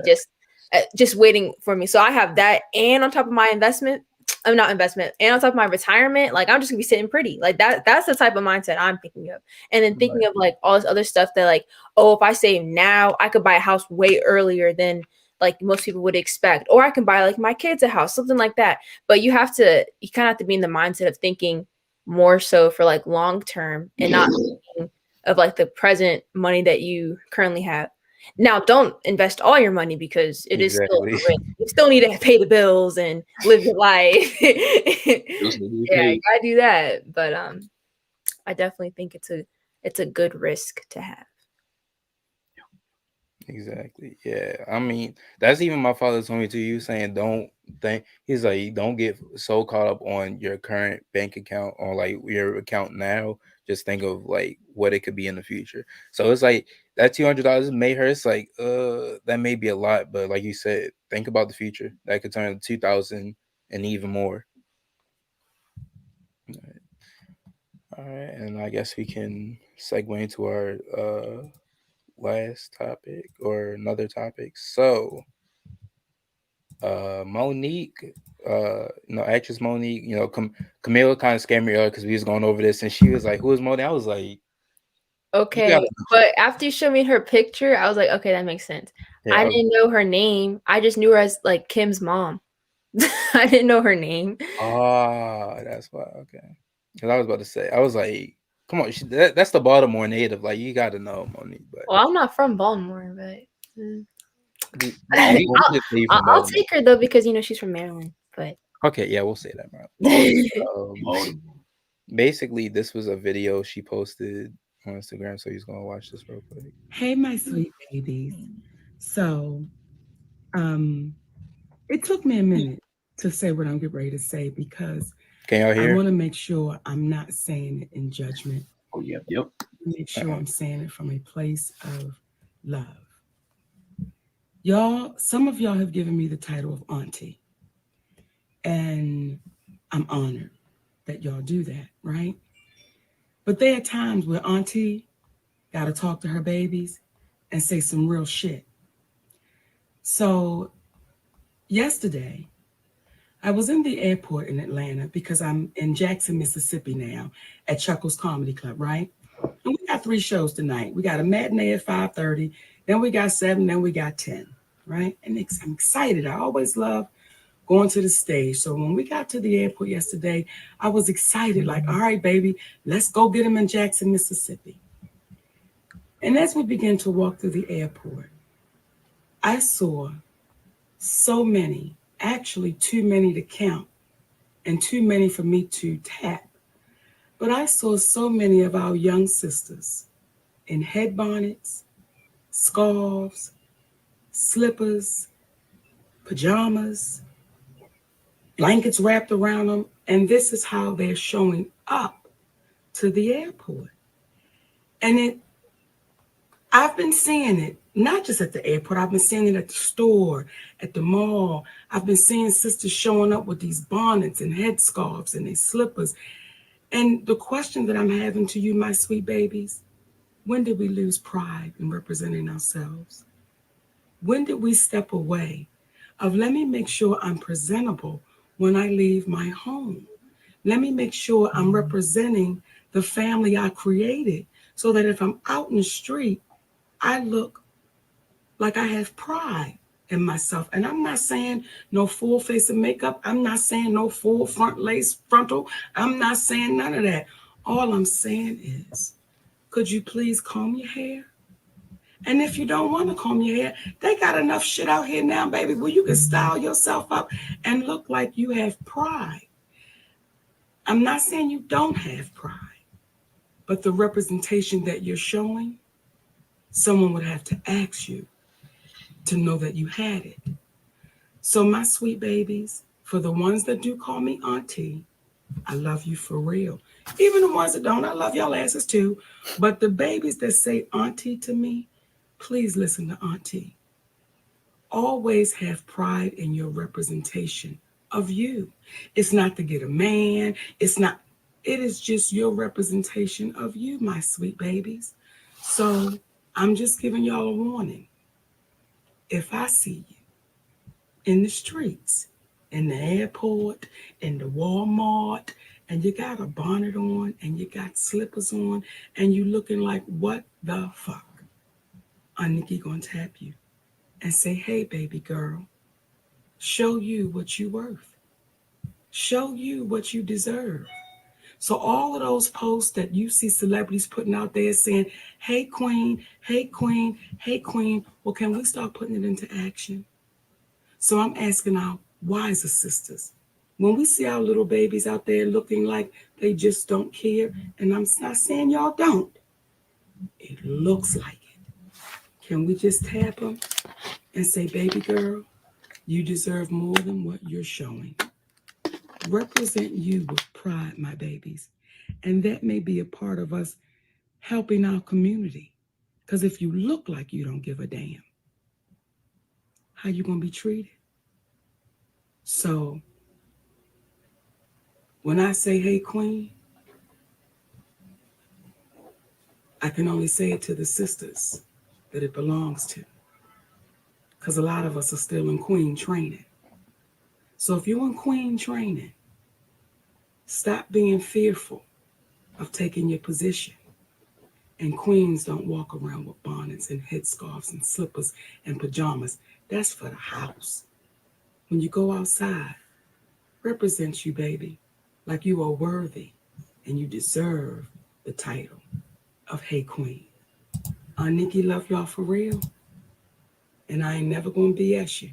just waiting for me. So I have that, and on top of my investment, and on top of my retirement, like I'm just gonna be sitting pretty. Like that's the type of mindset I'm thinking of. And then thinking of like all this other stuff that like, oh, if I save now, I could buy a house way earlier than like most people would expect, or I can buy like my kids a house, something like that. But you kind of have to be in the mindset of thinking more so for like long term and not thinking of like the present money that you currently have. Now, don't invest all your money because it is still a risk. You still need to pay the bills and live your life. Yeah, I gotta do that. But I definitely think it's a good risk to have. Exactly. Yeah. I mean, that's even my father told me too. You saying he's like, don't get so caught up on your current bank account or like your account now. Just think of like what it could be in the future. So it's like that $200 may hurt. It's like, that may be a lot, but like you said, think about the future. That could turn to 2,000 and even more. All right. And I guess we can segue into our last topic or another topic. So Monique, actress Monique, Camilla kind of scared me earlier because we was going over this and she was like, who is Monique? I was like, Okay, but after you showed me her picture, I was like, okay, that makes sense. Yeah, I didn't know her name. I just knew her as like Kim's mom. I didn't know her name. That's why. Okay, because I was about to say, I was like, come on, that's the Baltimore native. Like, you got to know Monique. But Well, I'm not from Baltimore, but I'll Baltimore. take her though because she's from Maryland. But Okay, yeah, we'll say that, bro. Basically, this was a video she posted on Instagram, so he's gonna watch this real quick. Hey, my sweet babies. So, it took me a minute to say what I'm getting ready to say because Can y'all hear? I want to make sure I'm not saying it in judgment. Oh, yep. Make sure I'm saying it from a place of love. Y'all, some of y'all have given me the title of auntie, and I'm honored that y'all do that, right? But there are times where auntie got to talk to her babies and say some real shit. So yesterday, I was in the airport in Atlanta because I'm in Jackson, Mississippi now at Chuckles Comedy Club, right? And we got 3 shows tonight. We got a matinee at 5:30, then we got 7, then we got 10, right? And I'm excited. I always love going to the stage. So when we got to the airport yesterday, I was excited, like, all right, baby, let's go get them in Jackson, Mississippi. And as we began to walk through the airport, I saw so many, actually too many to count and too many for me to tap. But I saw so many of our young sisters in head bonnets, scarves, slippers, pajamas, blankets wrapped around them. And this is how they're showing up to the airport. And I've been seeing it, not just at the airport. I've been seeing it at the store, at the mall. I've been seeing sisters showing up with these bonnets and headscarves and these slippers. And the question that I'm having to you, my sweet babies, when did we lose pride in representing ourselves? When did we step away of let me make sure I'm presentable when I leave my home? Let me make sure I'm representing the family I created so that if I'm out in the street, I look like I have pride in myself. And I'm not saying no full face of makeup. I'm not saying no full front lace frontal. I'm not saying none of that. All I'm saying is, could you please comb your hair? And if you don't want to comb your hair, they got enough shit out here now, baby, where you can style yourself up and look like you have pride. I'm not saying you don't have pride, but the representation that you're showing, someone would have to ask you to know that you had it. So my sweet babies, for the ones that do call me auntie, I love you for real. Even the ones that don't, I love y'all asses too. But the babies that say auntie to me, please listen to auntie. Always have pride in your representation of you. It's not to get a man. It is just your representation of you, my sweet babies. So I'm just giving y'all a warning. If I see you in the streets, in the airport, in the Walmart, and you got a bonnet on and you got slippers on and you looking like what the fuck, Aniki gonna tap you and say, hey, baby girl, show you what you worth. Show you what you deserve. So all of those posts that you see celebrities putting out there saying, hey, queen, hey, queen, hey, queen, well, can we start putting it into action? So I'm asking our wiser sisters, when we see our little babies out there looking like they just don't care, and I'm not saying y'all don't, it looks like it. Can we just tap them and say, baby girl, you deserve more than what you're showing. Represent you with pride, my babies. And that may be a part of us helping our community. Because if you look like you don't give a damn, how you going to be treated? So when I say, hey, queen, I can only say it to the sisters that it belongs to. Because a lot of us are still in queen training. So if you're in queen training, stop being fearful of taking your position. And queens don't walk around with bonnets and headscarves and slippers and pajamas. That's for the house. When you go outside, represent you, baby, like you are worthy and you deserve the title of Hey Queen. Nikki love y'all for real, and I ain't never gonna BS you.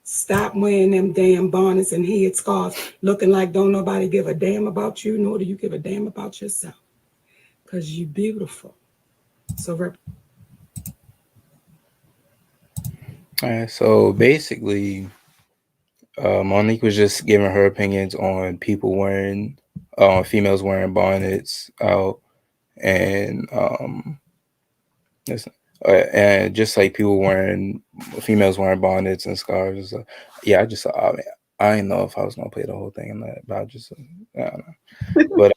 Stop wearing them damn bonnets and head scarves looking like don't nobody give a damn about you, nor do you give a damn about yourself. Because you beautiful. So So basically, Monique was just giving her opinions on people wearing, females wearing bonnets out, and and just like people wearing, females wearing bonnets and scarves. Yeah, I didn't know if I was gonna play the whole thing in that, but I just, I don't know. But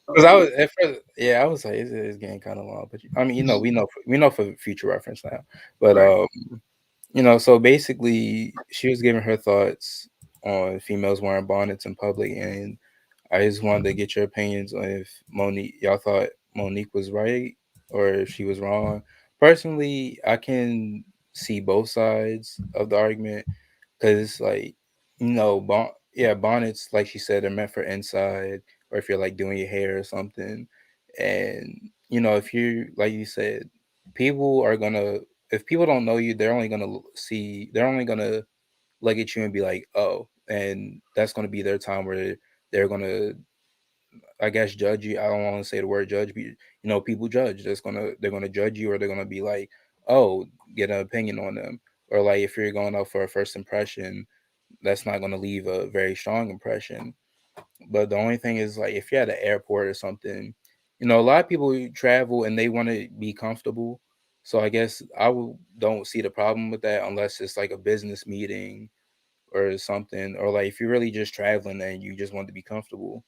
because I was at first, yeah, I was like, it's getting kind of long. But I mean, we know for future reference now. But so basically, she was giving her thoughts on females wearing bonnets in public, and I just wanted to get your opinions on if y'all thought Monique was right or if she was wrong. Personally, I can see both sides of the argument because it's like, bonnets, like she said, are meant for inside, or if you're like doing your hair or something. And if you, like you said, people are gonna, if people don't know you, they're only gonna look at you and be like, oh, and that's gonna be their time where they're gonna, I guess, judge you. I don't want to say the word judge, but people judge. They're gonna judge you, or they're gonna be like, oh, get an opinion on them. Or like if you're going out for a first impression, that's not gonna leave a very strong impression. But the only thing is, like, if you're at an airport or something, a lot of people travel and they want to be comfortable. So I guess don't see the problem with that unless it's like a business meeting or something, or like if you're really just traveling and you just want to be comfortable.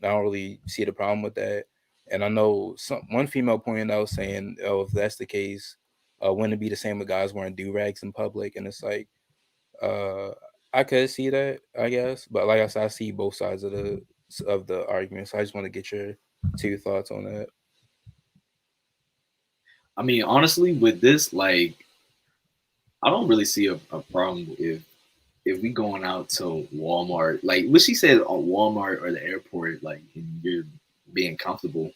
I don't really see the problem with that. And I know one female pointed out saying, "Oh, if that's the case, wouldn't it be the same with guys wearing do rags in public?" And it's like, uh, I could see that, I guess, but like I said, I see both sides of the argument. So I just want to get your two thoughts on that. I mean, honestly, with this, like, I don't really see a problem if we going out to Walmart, like what she said on Walmart or the airport, like, and you're being comfortable.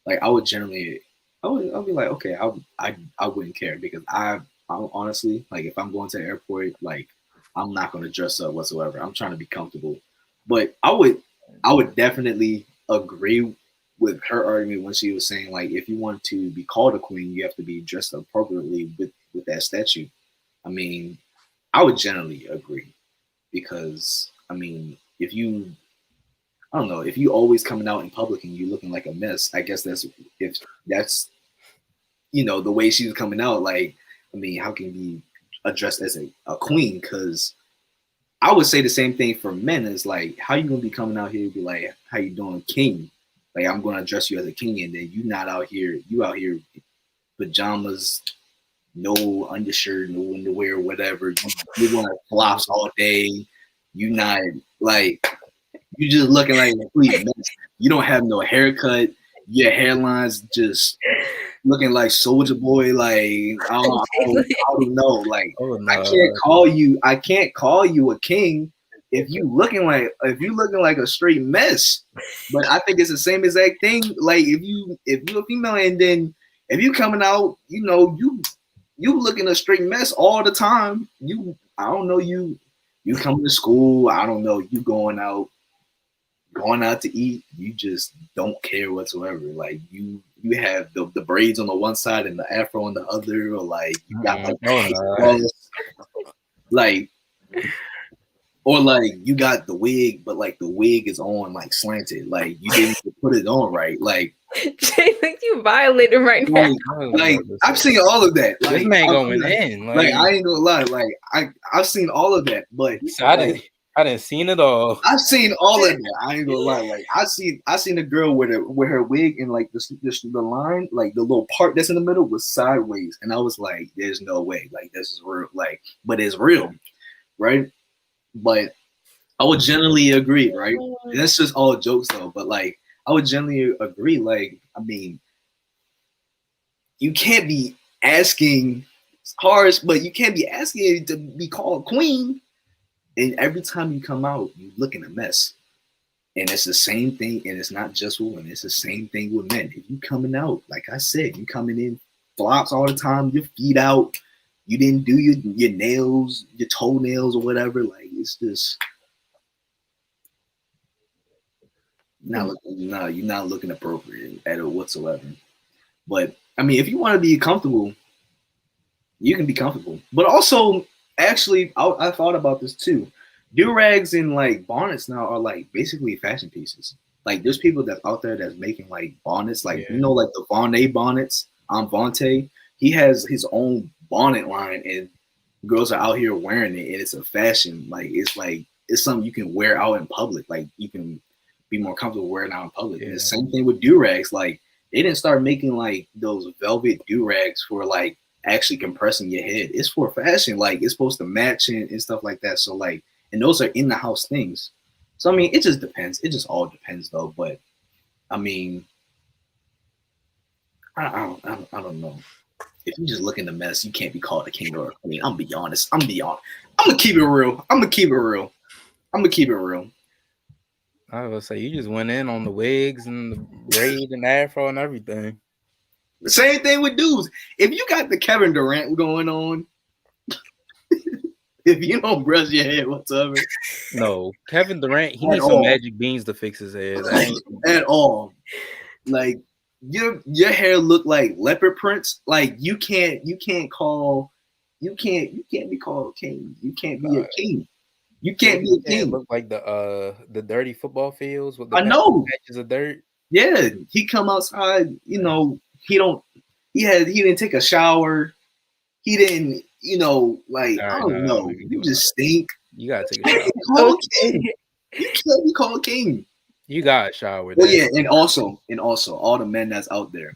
Like, I would generally, I'll be like, okay, I wouldn't care because I honestly, like, if I'm going to the airport, like, I'm not going to dress up whatsoever. I'm trying to be comfortable. But I would definitely agree with her argument when she was saying, like, if you want to be called a queen, you have to be dressed appropriately with that statue. I mean, I would generally agree because, I mean, I don't know, if you always coming out in public and you looking like a mess, I guess if that's the way she was coming out, like, I mean, how can you be addressed as a queen? Because I would say the same thing for men. Is like, how you gonna be coming out here and be like, how you doing, king? Like, I'm gonna address you as a king, and then you out here pajamas, no undershirt, no underwear, whatever. You want flops all day. You not, like, you just looking like a complete mess. You don't have no haircut. Your hairline's just looking like Soldier Boy. Like, I don't know. Like, Oh no. I can't call you a king if you looking like a straight mess. But I think it's the same exact thing. Like, if you a female and then if you coming out, you looking a straight mess all the time. I don't know, you coming to school. I don't know, you going out to eat. You just don't care whatsoever. Like, you have the braids on the one side and the afro on the other, or like you got like or like you got the wig, but like the wig is on like slanted. Like, you didn't put it on right. Like, Jay, like, you violated right now. Like I've seen all of that. Like, this man going in. Like, I ain't gonna lie. Like, I've seen all of that. But I didn't seen it all. I've seen all of that. I ain't gonna lie. Like, I seen a girl with her wig and like the line, like the little part that's in the middle was sideways, and I was like, "There's no way. Like, this is real. Like, but it's real, right?" But I would generally agree, right? And that's just all jokes though. But like, I would generally agree. Like, I mean, you can't be asking harsh, but you can't be asking to be called queen. And every time you come out, you looking a mess. And it's the same thing, and it's not just with women. It's the same thing with men. If you coming out, like I said, you coming in flops all the time, your feet out, you didn't do your nails, your toenails or whatever. Like it's just you're not looking appropriate at all whatsoever. But I mean, if you want to be comfortable, you can be comfortable. But also, actually, I thought about this too. Do-rags and like bonnets now are like basically fashion pieces. Like there's people that's out there that's making like bonnets, like you know, like the Vonne bonnets. Vonte, he has his own bonnet line, and girls are out here wearing it, and it's a fashion. Like it's something you can wear out in public. Like you can be more comfortable wearing out in public. And the same thing with do-rags. Like they didn't start making like those velvet do-rags for like actually compressing your head. It's for fashion. Like it's supposed to match and stuff like that. So like. And those are in the house things. So, I mean, it just depends. It just all depends, though. But, I mean, I don't know. If you just look in the mess, you can't be called a king or a queen. I'm going to be honest. I'm going to keep it real. I'm going to keep it real. I was going to say, you just went in on the wigs and the braid and afro and everything. The same thing with dudes. If you got the Kevin Durant going on, if you don't brush your hair whatsoever. No, Kevin Durant, he needs some magic beans to fix his hair. At all. Like your hair look like leopard prints. Like you can't be called king. You can't be a king. You can't be a king. Look like the dirty football fields with the patches of dirt. Yeah, he come outside, you know, he didn't take a shower. He didn't, you know, like I don't know. You just stink. You gotta take a shower. You can't be called king. You got a shower. Well, yeah, and also, all the men that's out there,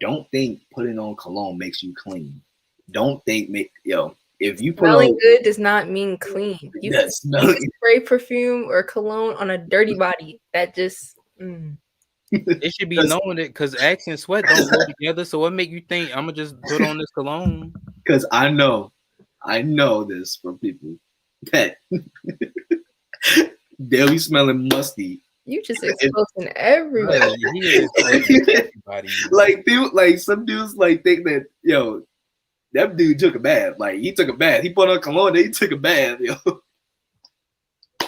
don't think putting on cologne makes you clean. Don't think if you put smelling good does not mean clean. You can smell spray perfume or cologne on a dirty body. That just. It should be known that because Axe and sweat don't go together. So what make you think I'm gonna just put on this cologne? Because I know this from people that they'll be smelling musty. You just exposing everybody. Like some dudes like think that that dude took a bath. Like he took a bath. He put on cologne. Then he took a bath.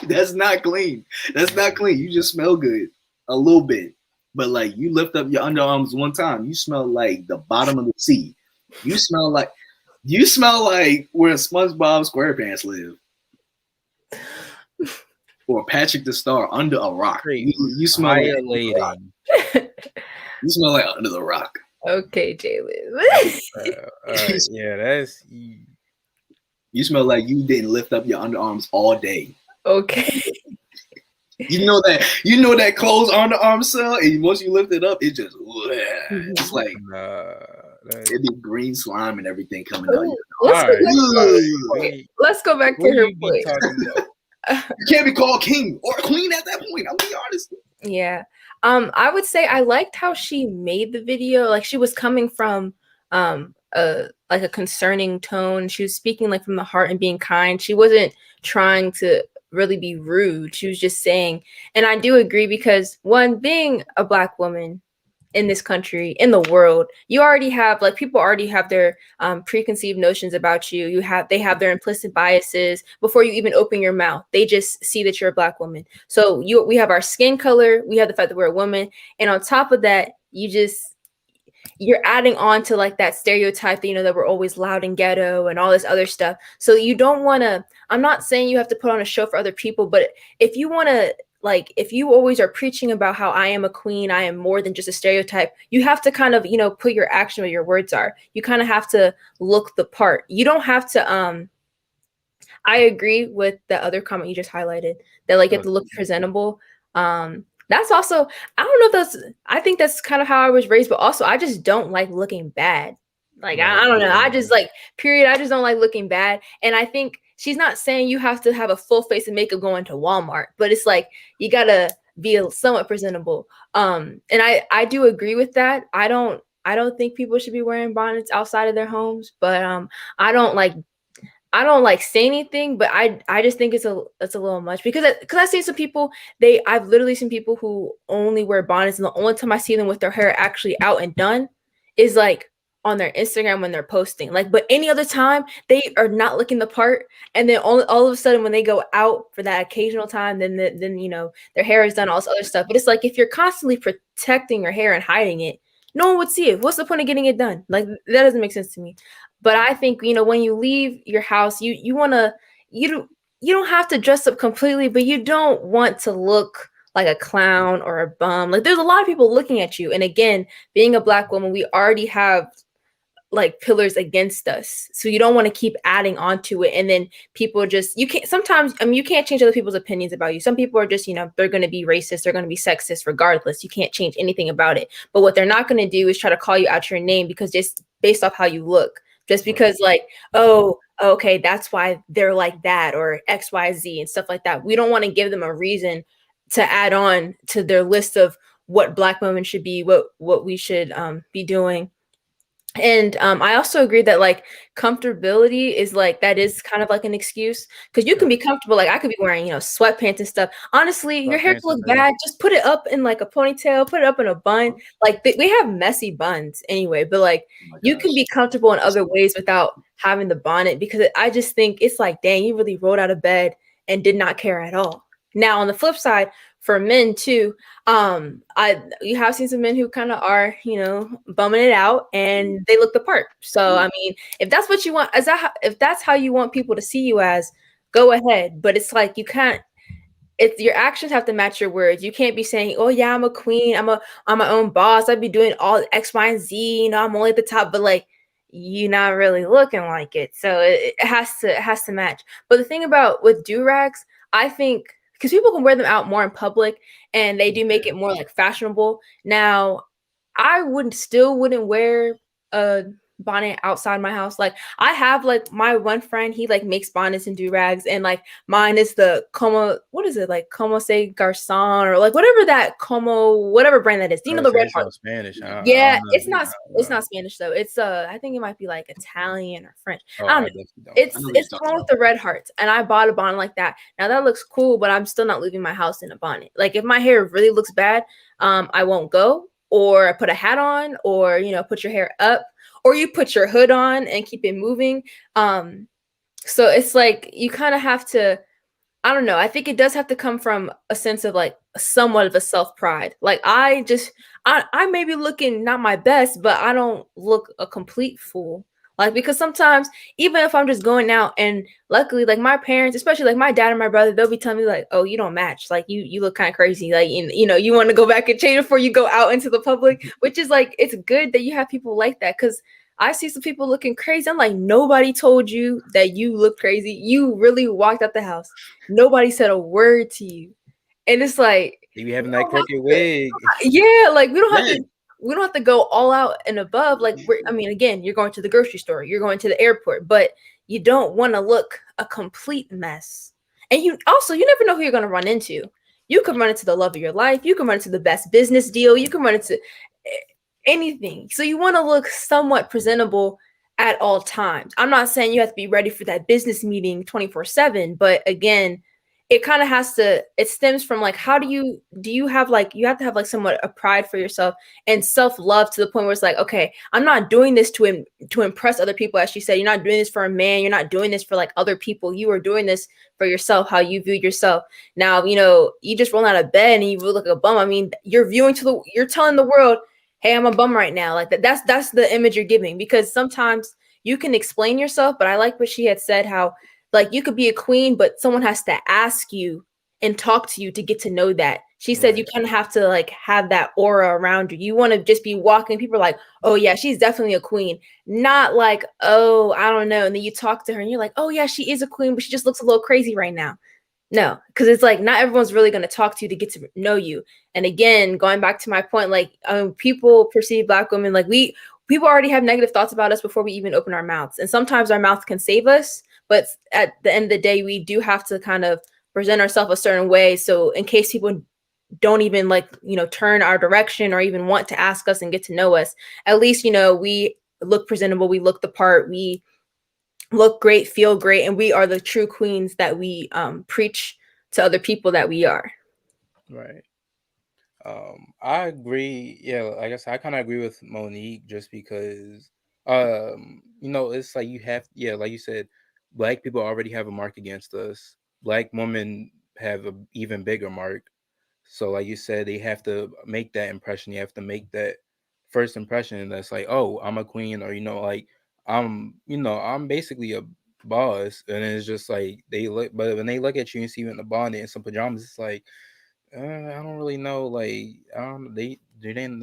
That's not clean. You just smell good a little bit. But like you lift up your underarms one time, you smell like the bottom of the sea. You smell like where SpongeBob SquarePants live, or Patrick the Star under a rock. You smell like you smell like under the rock. Okay, Jalen. Yeah, that's you smell like you didn't lift up your underarms all day. Okay. You know that clothes underarm cell, and once you lift it up, it just it's like it be green slime and everything coming out. Let's go back to her point. You can't be called king or queen at that point. I'll be honest. Yeah. I would say I liked how she made the video. Like she was coming from a concerning tone. She was speaking like from the heart and being kind. She wasn't trying to really be rude. She was just saying, and I do agree because one, being a Black woman in this country, in the world, you already have people already have their preconceived notions about you. They have their implicit biases before you even open your mouth. They just see that you're a Black woman. So we have our skin color, we have the fact that we're a woman, and on top of that, you're adding on to like that stereotype that, that we're always loud and ghetto and all this other stuff. So you don't want to, I'm not saying you have to put on a show for other people, but if you want to, if you always are preaching about how I am a queen, I am more than just a stereotype, you have to kind of, put your action where your words are. You kind of have to look the part. You don't have to, I agree with the other comment you just highlighted that you have to look presentable. That's also, I don't know I think that's kind of how I was raised, but also I just don't like looking bad. I don't know. I just period. I just don't like looking bad. And I think she's not saying you have to have a full face of makeup going to Walmart, but it's you got to be somewhat presentable. And I do agree with that. I don't I don't think people should be wearing bonnets outside of their homes, but I don't like say anything, but I just think it's a little much because I see some people, I've literally seen people who only wear bonnets, and the only time I see them with their hair actually out and done is like on their Instagram when they're posting. Like, but any other time they are not looking the part, and then all of a sudden when they go out for that occasional time, then their hair is done, all this other stuff. But it's like if you're constantly protecting your hair and hiding it, no one would see it. What's the point of getting it done? Like, that doesn't make sense to me. But I think, when you leave your house, you don't have to dress up completely, but you don't want to look like a clown or a bum. Like, there's a lot of people looking at you. And again, being a Black woman, we already have like pillars against us. So you don't want to keep adding onto it. And then people just, you can't change other people's opinions about you. Some people are just, they're going to be racist. They're going to be sexist regardless. You can't change anything about it. But what they're not going to do is try to call you out your name because just based off how you look. Just because like, oh, okay, that's why they're like that, or X, Y, Z and stuff like that. We don't want to give them a reason to add on to their list of what Black women should be, what we should be doing. And I also agree that like comfortability is like, that is kind of like an excuse, because you can be comfortable. Like I could be wearing, sweatpants and stuff. Honestly, your hair could look bad. Just put it up in like a ponytail, put it up in a bun. Like we have messy buns anyway, but like you can be comfortable in other ways without having the bonnet, because I just think it's like, dang, you really rolled out of bed and did not care at all. Now on the flip side, for men too, you have seen some men who kind of are, bumming it out and they look the part. So I mean, if that's what you want, if that's how you want people to see you as, go ahead. But it's like you can't. It's your actions have to match your words. You can't be saying, "Oh yeah, I'm a queen. I'm my own boss. I'd be doing all X, Y, and Z. I'm only at the top." But like, you're not really looking like it. So it has to match. But the thing about with do-rags, I think, because people can wear them out more in public and they do make it more like fashionable. Now, I wouldn't wear a bonnet outside my house. Like I have like my one friend, he like makes bonnets and do-rags, and like mine is the what is it, like Como se Garçon, or like whatever brand that is. You know, the red heart. Spanish. Yeah, it's not Spanish though. It's I think it might be like Italian or French. I don't know. It's the one with the red hearts, and I bought a bonnet like that. Now that looks cool, but I'm still not leaving my house in a bonnet. Like if my hair really looks bad, I won't go, or I put a hat on, or put your hair up, or you put your hood on and keep it moving. So it's like you kind of have to, I don't know. I think it does have to come from a sense of like somewhat of a self-pride. Like I may be looking not my best, but I don't look a complete fool. Like, because sometimes even if I'm just going out, and luckily like my parents, especially like my dad and my brother, they'll be telling me like, oh, you don't match. Like you look kind of crazy. Like, you want to go back and change before you go out into the public, which is like, it's good that you have people like that. Cause I see some people looking crazy. I'm like, nobody told you that you look crazy. You really walked out the house. Nobody said a word to you. And it's like, you having that crooked wig. Yeah, like we don't have to go all out and above. Like again, you're going to the grocery store, you're going to the airport, but you don't want to look a complete mess. And you never know who you're going to run into. You could run into the love of your life. You can run into the best business deal. You can run into anything. So you want to look somewhat presentable at all times. I'm not saying you have to be ready for that business meeting 24/7, but again, it kind of it stems from like, how do you have like, you have to have like somewhat a pride for yourself and self-love to the point where it's like, okay, I'm not doing this to impress other people. As she said, you're not doing this for a man. You're not doing this for like other people. You are doing this for yourself, how you view yourself. Now, you just roll out of bed and you look like a bum. I mean, you're telling the world, hey, I'm a bum right now. Like that's the image you're giving, because sometimes you can explain yourself, but I like what she had said, how like you could be a queen, but someone has to ask you and talk to you to get to know that. She said you kind of have to like have that aura around you. You want to just be walking. People are like, oh yeah, she's definitely a queen. Not like, oh, I don't know. And then you talk to her and you're like, oh yeah, she is a queen, but she just looks a little crazy right now. No, because it's like not everyone's really going to talk to you to get to know you. And again, going back to my point, like people perceive Black women like people already have negative thoughts about us before we even open our mouths. And sometimes our mouth can save us. But at the end of the day, we do have to kind of present ourselves a certain way. So in case people don't even like, turn our direction or even want to ask us and get to know us. At least, we look presentable, we look the part, we look great, feel great, and we are the true queens that we preach to other people that we are. Right. I agree. Yeah, I guess I kind of agree with Monique just because, it's like you have, yeah, like you said, black people already have a mark against us. Black women have a even bigger mark. So, like you said, they have to make that impression. You have to make that first impression that's like, oh, I'm a queen, or like I'm basically a boss, and it's just like they look, but when they look at you and see you in the bonnet and some pajamas, it's like I don't really know. Like, they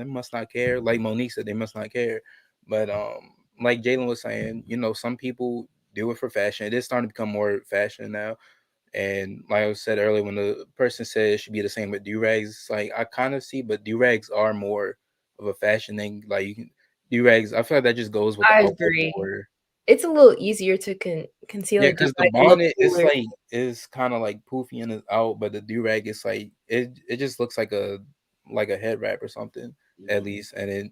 must not care. Like Monique said, they must not care. But like Jalen was saying, some people do it for fashion. It is starting to become more fashion now. And like I said earlier, when the person said it should be the same with do rags, it's like I kind of see, but do rags are more of a fashion thing. Like you can do rags. I feel like that just goes with the I outfit agree. more. It's a little easier to conceal Yeah, a because the do-rag and look bonnet is cooler. like is kind of like poofy and it's out, but the do rag is like it just looks like a head wrap or something at least. And then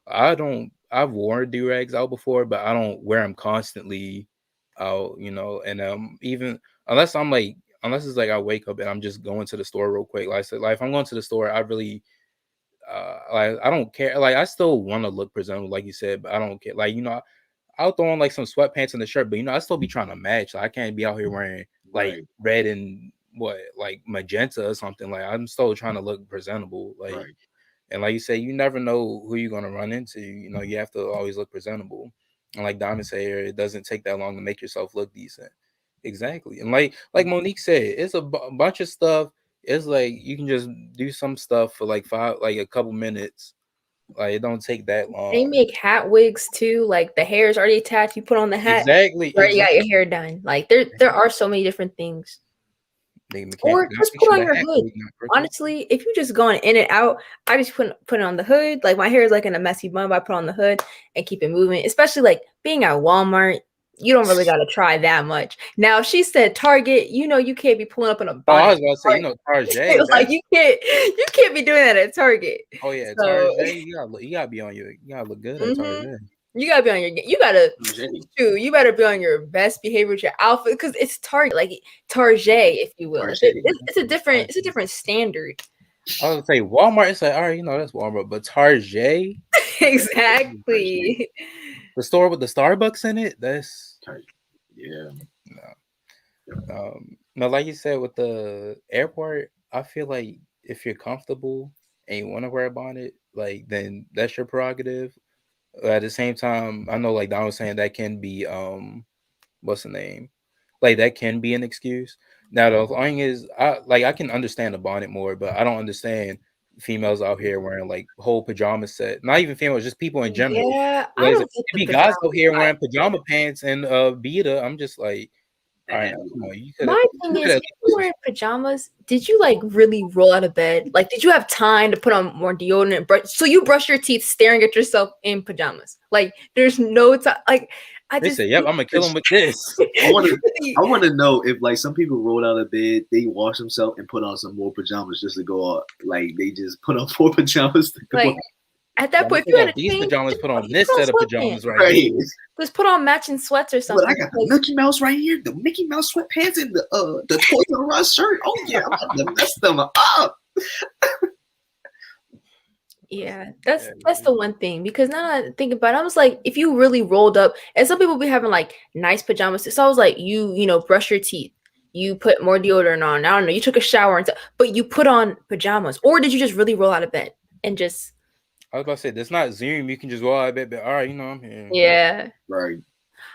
I've worn do rags out before, but I don't wear them constantly out, And even unless it's like I wake up and I'm just going to the store real quick. Like I said, like if I'm going to the store, I really like I don't care. Like I still want to look presentable, like you said, but I don't care. Like I'll throw on like some sweatpants and the shirt, but I still be trying to match. Like I can't be out here wearing like red and like magenta or something. Like I'm still trying to look presentable. Like and like you say, you never know who you're gonna run into. You have to always look presentable. And like Diamond said, it doesn't take that long to make yourself look decent. Exactly. And like Monique said, it's a bunch of stuff. It's like you can just do some stuff for like a couple minutes. Like it don't take that long. They make hat wigs too. Like the hair is already attached. You put on the hat. Exactly. You already got your hair done. Like there are so many different things. Or just put on your hood. Honestly, if you just going in and out, I just put it on the hood. Like my hair is like in a messy bun, but I put on the hood and keep it moving. Especially like being at Walmart, you don't really gotta try that much. Now, if she said Target, you can't be pulling up in a bonnet. Oh, I was about to say, Target. Like you can't be doing that at Target. Oh yeah, so, Target. You gotta be on you gotta look good at Target. You gotta be on you better be on your best behavior with your outfit because it's Target, like Target, if you will. It's a different standard. I was gonna say Walmart. It's like, all right, that's Walmart, but Target. Exactly. The store with the Starbucks in it. That's yeah. No, like you said with the airport, I feel like if you're comfortable and you want to wear a bonnet, like then that's your prerogative. At the same time, I know like Don was saying that can be what's the name? Like that can be an excuse. Now the thing is I can understand the bonnet more, but I don't understand females out here wearing like whole pajama set. Not even females, just people in general. Yeah, I Like, don't if be guys out here wearing pajama pants and Vita, I'm just like, all right, come on. My thing is, if you're wearing pajamas, did you like really roll out of bed? Like, did you have time to put on more deodorant? So you brush your teeth staring at yourself in pajamas. Like, there's no time. Like, they say, "Yep, I'm gonna kill him with this." I want to know if like some people rolled out of bed, they wash themselves and put on some more pajamas just to go out. Like they just put on 4 pajamas to go like, out. At that point, if you had these pajamas, put on this set of pajamas right here. Just put on matching sweats or something. But I got the Mickey Mouse right here, the Mickey Mouse sweatpants, and the Toys R Us shirt. Oh yeah, I'm about to mess them up. Yeah, that's the one thing, because now that I think about it, I was like, if you really rolled up, and some people be having like nice pajamas, so I was like, you brush your teeth, you put more deodorant on, I don't know, you took a shower and stuff, but you put on pajamas, or did you just really roll out of bed and just? I was about to say, that's not Zoom. You can just roll out of bed, but all right, I'm here. Yeah, right.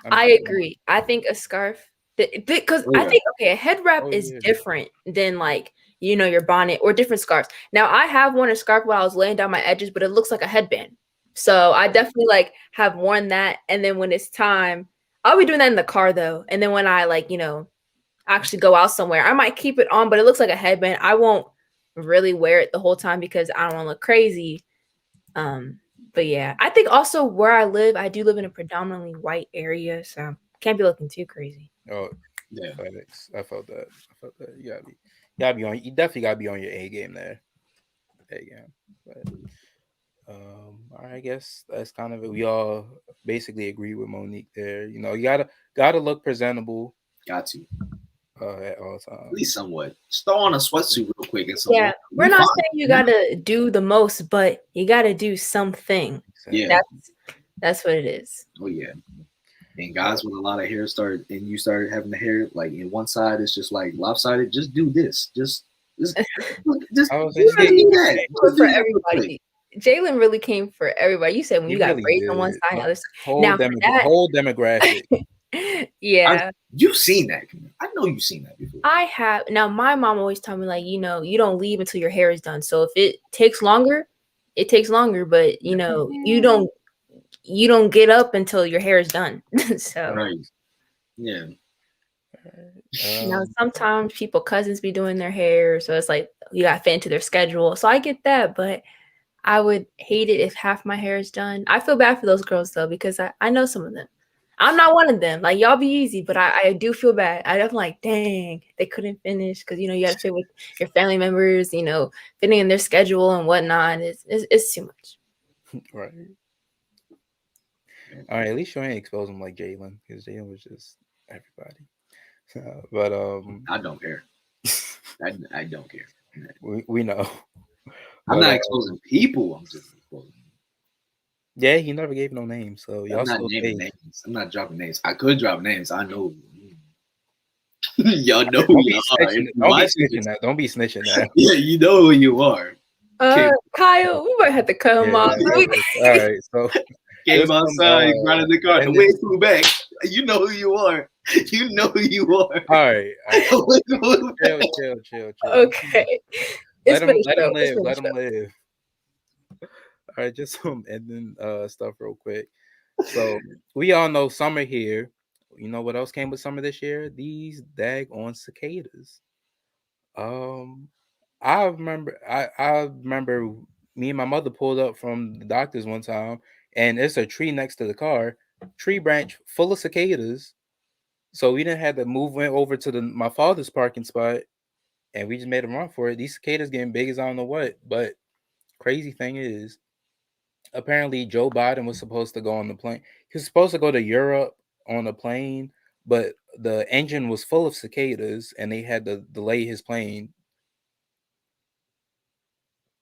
I agree. I think a scarf, because I think a head wrap is different than like your bonnet or different scarves. Now I have worn a scarf while I was laying down my edges, but it looks like a headband. So I definitely like have worn that. And then when it's time, I'll be doing that in the car though. And then when I like actually go out somewhere, I might keep it on, but it looks like a headband. I won't really wear it the whole time because I don't want to look crazy. But yeah, I think also where I live, I do live in a predominantly white area, so can't be looking too crazy. Oh, yeah, I felt that. You definitely gotta be on your A game there. again. But I guess that's kind of it. We all basically agree with Monique there. You know, you gotta look presentable. Got to. At all times. At least somewhat. Just throw on a sweatsuit real quick and some. Yeah, we're not saying you gotta do the most, but you gotta do something. Yeah, that's what it is. Oh yeah. And guys with a lot of hair you started having the hair like in one side it's just like lopsided. Just do this. Just do that. For everybody. Jalen really came for everybody. You said when you got really braids on one side, the other side. Whole demographic. Yeah. You've seen that. I know you've seen that before. I have. Now, my mom always told me, like, you know, you don't leave until your hair is done. So if it takes longer, it takes longer. But, you know, you don't get up until your hair is done. So. Right. Yeah. You know, sometimes cousins be doing their hair. So it's like you got to fit into their schedule. So I get that. But I would hate it if half my hair is done. I feel bad for those girls, though, because I know some of them. I'm not one of them. Like, y'all be easy, but I do feel bad. I'm like, dang, they couldn't finish because, you know, you got to fit with your family members, you know, fitting in their schedule and whatnot. It's too much. Right. All right, at least you ain't expose them like Jalen, because Jalen was just everybody. But I don't care. I don't care. We know. I'm not exposing people. I'm just exposing. Yeah, he never gave no names, so y'all not naming names. I'm not dropping names. I could drop names. I know. Y'all know who you are. Don't be snitching that. Yeah, you know who you are. Kyle, we might have to cut him off. All right, so came outside, brought in the car, and wait flew back. You know who you are. You know who you are. All right. Chill. Okay. Let him live. Let him live. All right, just some ending stuff real quick. So we all know summer here. You know what else came with summer this year? These daggone cicadas. I remember me and my mother pulled up from the doctor's one time, and there's a tree next to the car, tree branch full of cicadas. So we didn't have to move over to my father's parking spot, and we just made a run for it. These cicadas getting big as I don't know what. But crazy thing is, apparently Joe Biden was supposed to go on the plane. He was supposed to go to Europe on a plane, but the engine was full of cicadas, and they had to delay his plane.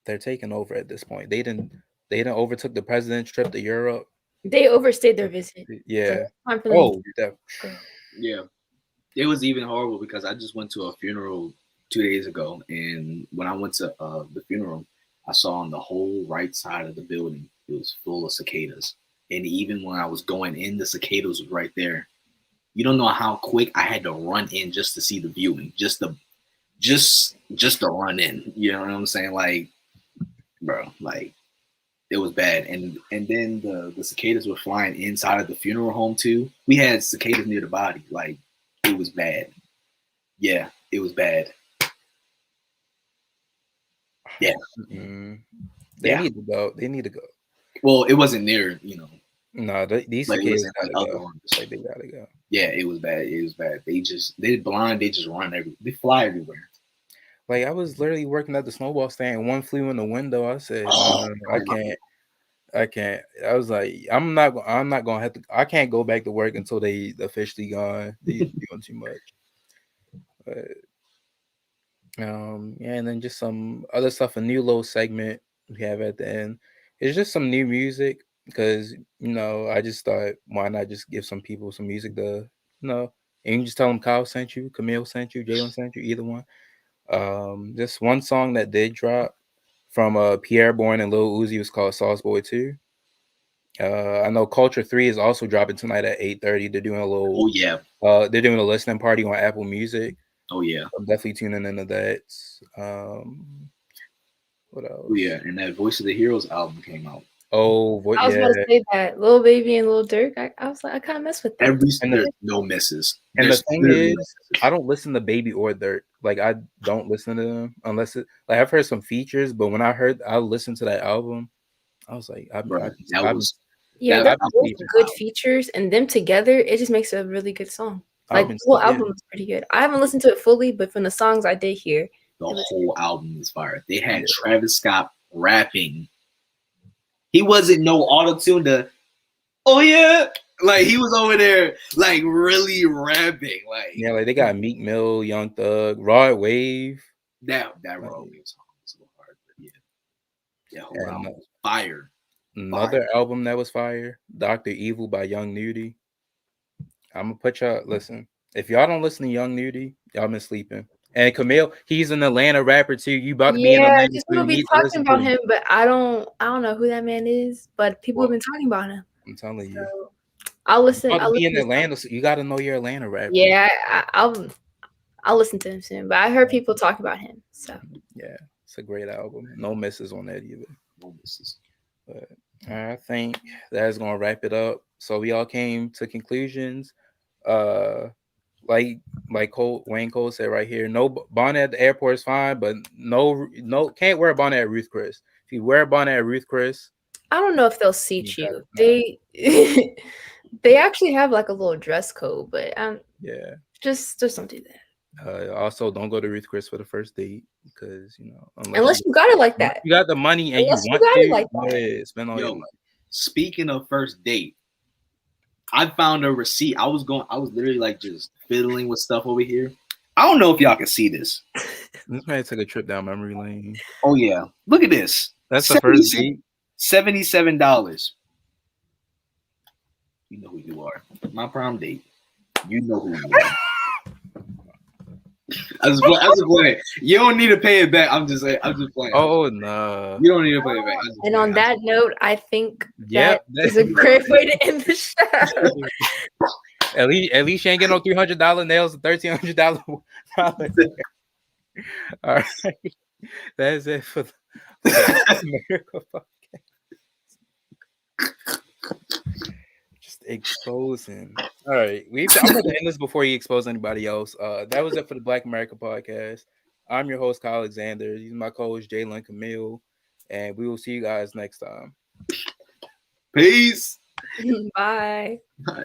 They're taking over at this point. They didn't overtook the president's trip to Europe. They overstayed their visit. Yeah. Yeah. It was even horrible because I just went to a funeral 2 days ago, and when I went to the funeral, I saw on the whole right side of the building, it was full of cicadas. And even when I was going in, the cicadas was right there. You don't know how quick I had to run in just to see the viewing, just to run in. You know what I'm saying? Like, bro, like it was bad. And then the cicadas were flying inside of the funeral home too. We had cicadas near the body. Like, it was bad. Yeah, it was bad. Yeah. Mm-hmm. They need to go. Well, it wasn't near, you know. No, these cicadas gotta go. Like, they gotta go. Yeah, it was bad. It was bad. They're blind. They just run they fly everywhere. Like, I was literally working at the snowball stand. One flew in the window. I said, I can't. I was like, I'm not gonna have to. I can't go back to work until they officially gone. They're doing too much. But yeah, and then just some other stuff. A new little segment we have at the end. It's just some new music because, you know, I just thought, why not just give some people some music to, you know, and you just tell them Kyle sent you, Camille sent you, Jalen sent you, either one. Just one song that did drop from Pierre Bourne and Lil Uzi was called Sauce Boy 2. I know Culture 3 is also dropping tonight at 8:30. They're doing a little. Oh yeah. They're doing a listening party on Apple Music. Oh yeah. I'm definitely tuning into that. What else? Oh yeah, and that Voice of the Heroes album came out. Oh, what? I was about to say that Lil Baby and Lil Durk. I was like, I kind of mess with that. There's no misses. And the thing is, I don't listen to Baby or Durk. Like, I don't listen to them unless it. Like, I've heard some features, but when I listened to that album, I was like, they're both good features, and them together, it just makes a really good song. Like, the whole album is pretty good. I haven't listened to it fully, but from the songs I did hear, the whole album is fire. They had Travis Scott rapping. He wasn't no auto-tune to, oh yeah. Like he was over there like really rapping. Like yeah, like they got Meek Mill, Young Thug, Rod Wave. that Raw Wave song was a little hard, but yeah. Yeah, whole album was fire. Another album that was fire, Dr. Evil by Young Nudy. I'm gonna put y'all listen. If y'all don't listen to Young Nudy, y'all been sleeping. And Camille, he's an Atlanta rapper too. You about to be in Atlanta, so people you be need to talking listen about to him, but I don't know who that man is. But people have been talking about him. I'm telling you. So I'll listen. I'll be in Atlanta, so you got to know your Atlanta rapper. Yeah, I'll listen to him soon. But I heard people talk about him. So yeah, it's a great album. No misses on that either. No misses. But I think that's gonna wrap it up. So we all came to conclusions. Like Wayne Cole said right here, no bonnet at the airport is fine, but no can't wear a bonnet at Ruth Chris. If you wear a bonnet at Ruth Chris, I don't know if they'll seat you. They actually have like a little dress code, but yeah, just don't do that. Also, don't go to Ruth Chris for the first date because unless you got it like that, you got the money and unless you want to like that. Spend all your money. Speaking of first date, I found a receipt. I was literally like just fiddling with stuff over here. I don't know if y'all can see this. This man took a trip down memory lane. Oh yeah, look at this. That's the first date. $77. You know who you are. My prom date. You know who you are. I was playing. You don't need to pay it back. I'm just playing. Oh no. You don't need to pay it back. And on that note, I think that is a great way to end the show. At least you ain't getting no $300 nails, $1,300. All right, that's it for the America podcast. Just exposing. All right, I'm gonna end this before you expose anybody else. That was it for the Black America podcast. I'm your host, Kyle Alexander. He's my co-host, Jalen Camille, and we will see you guys next time. Peace. Bye. Bye.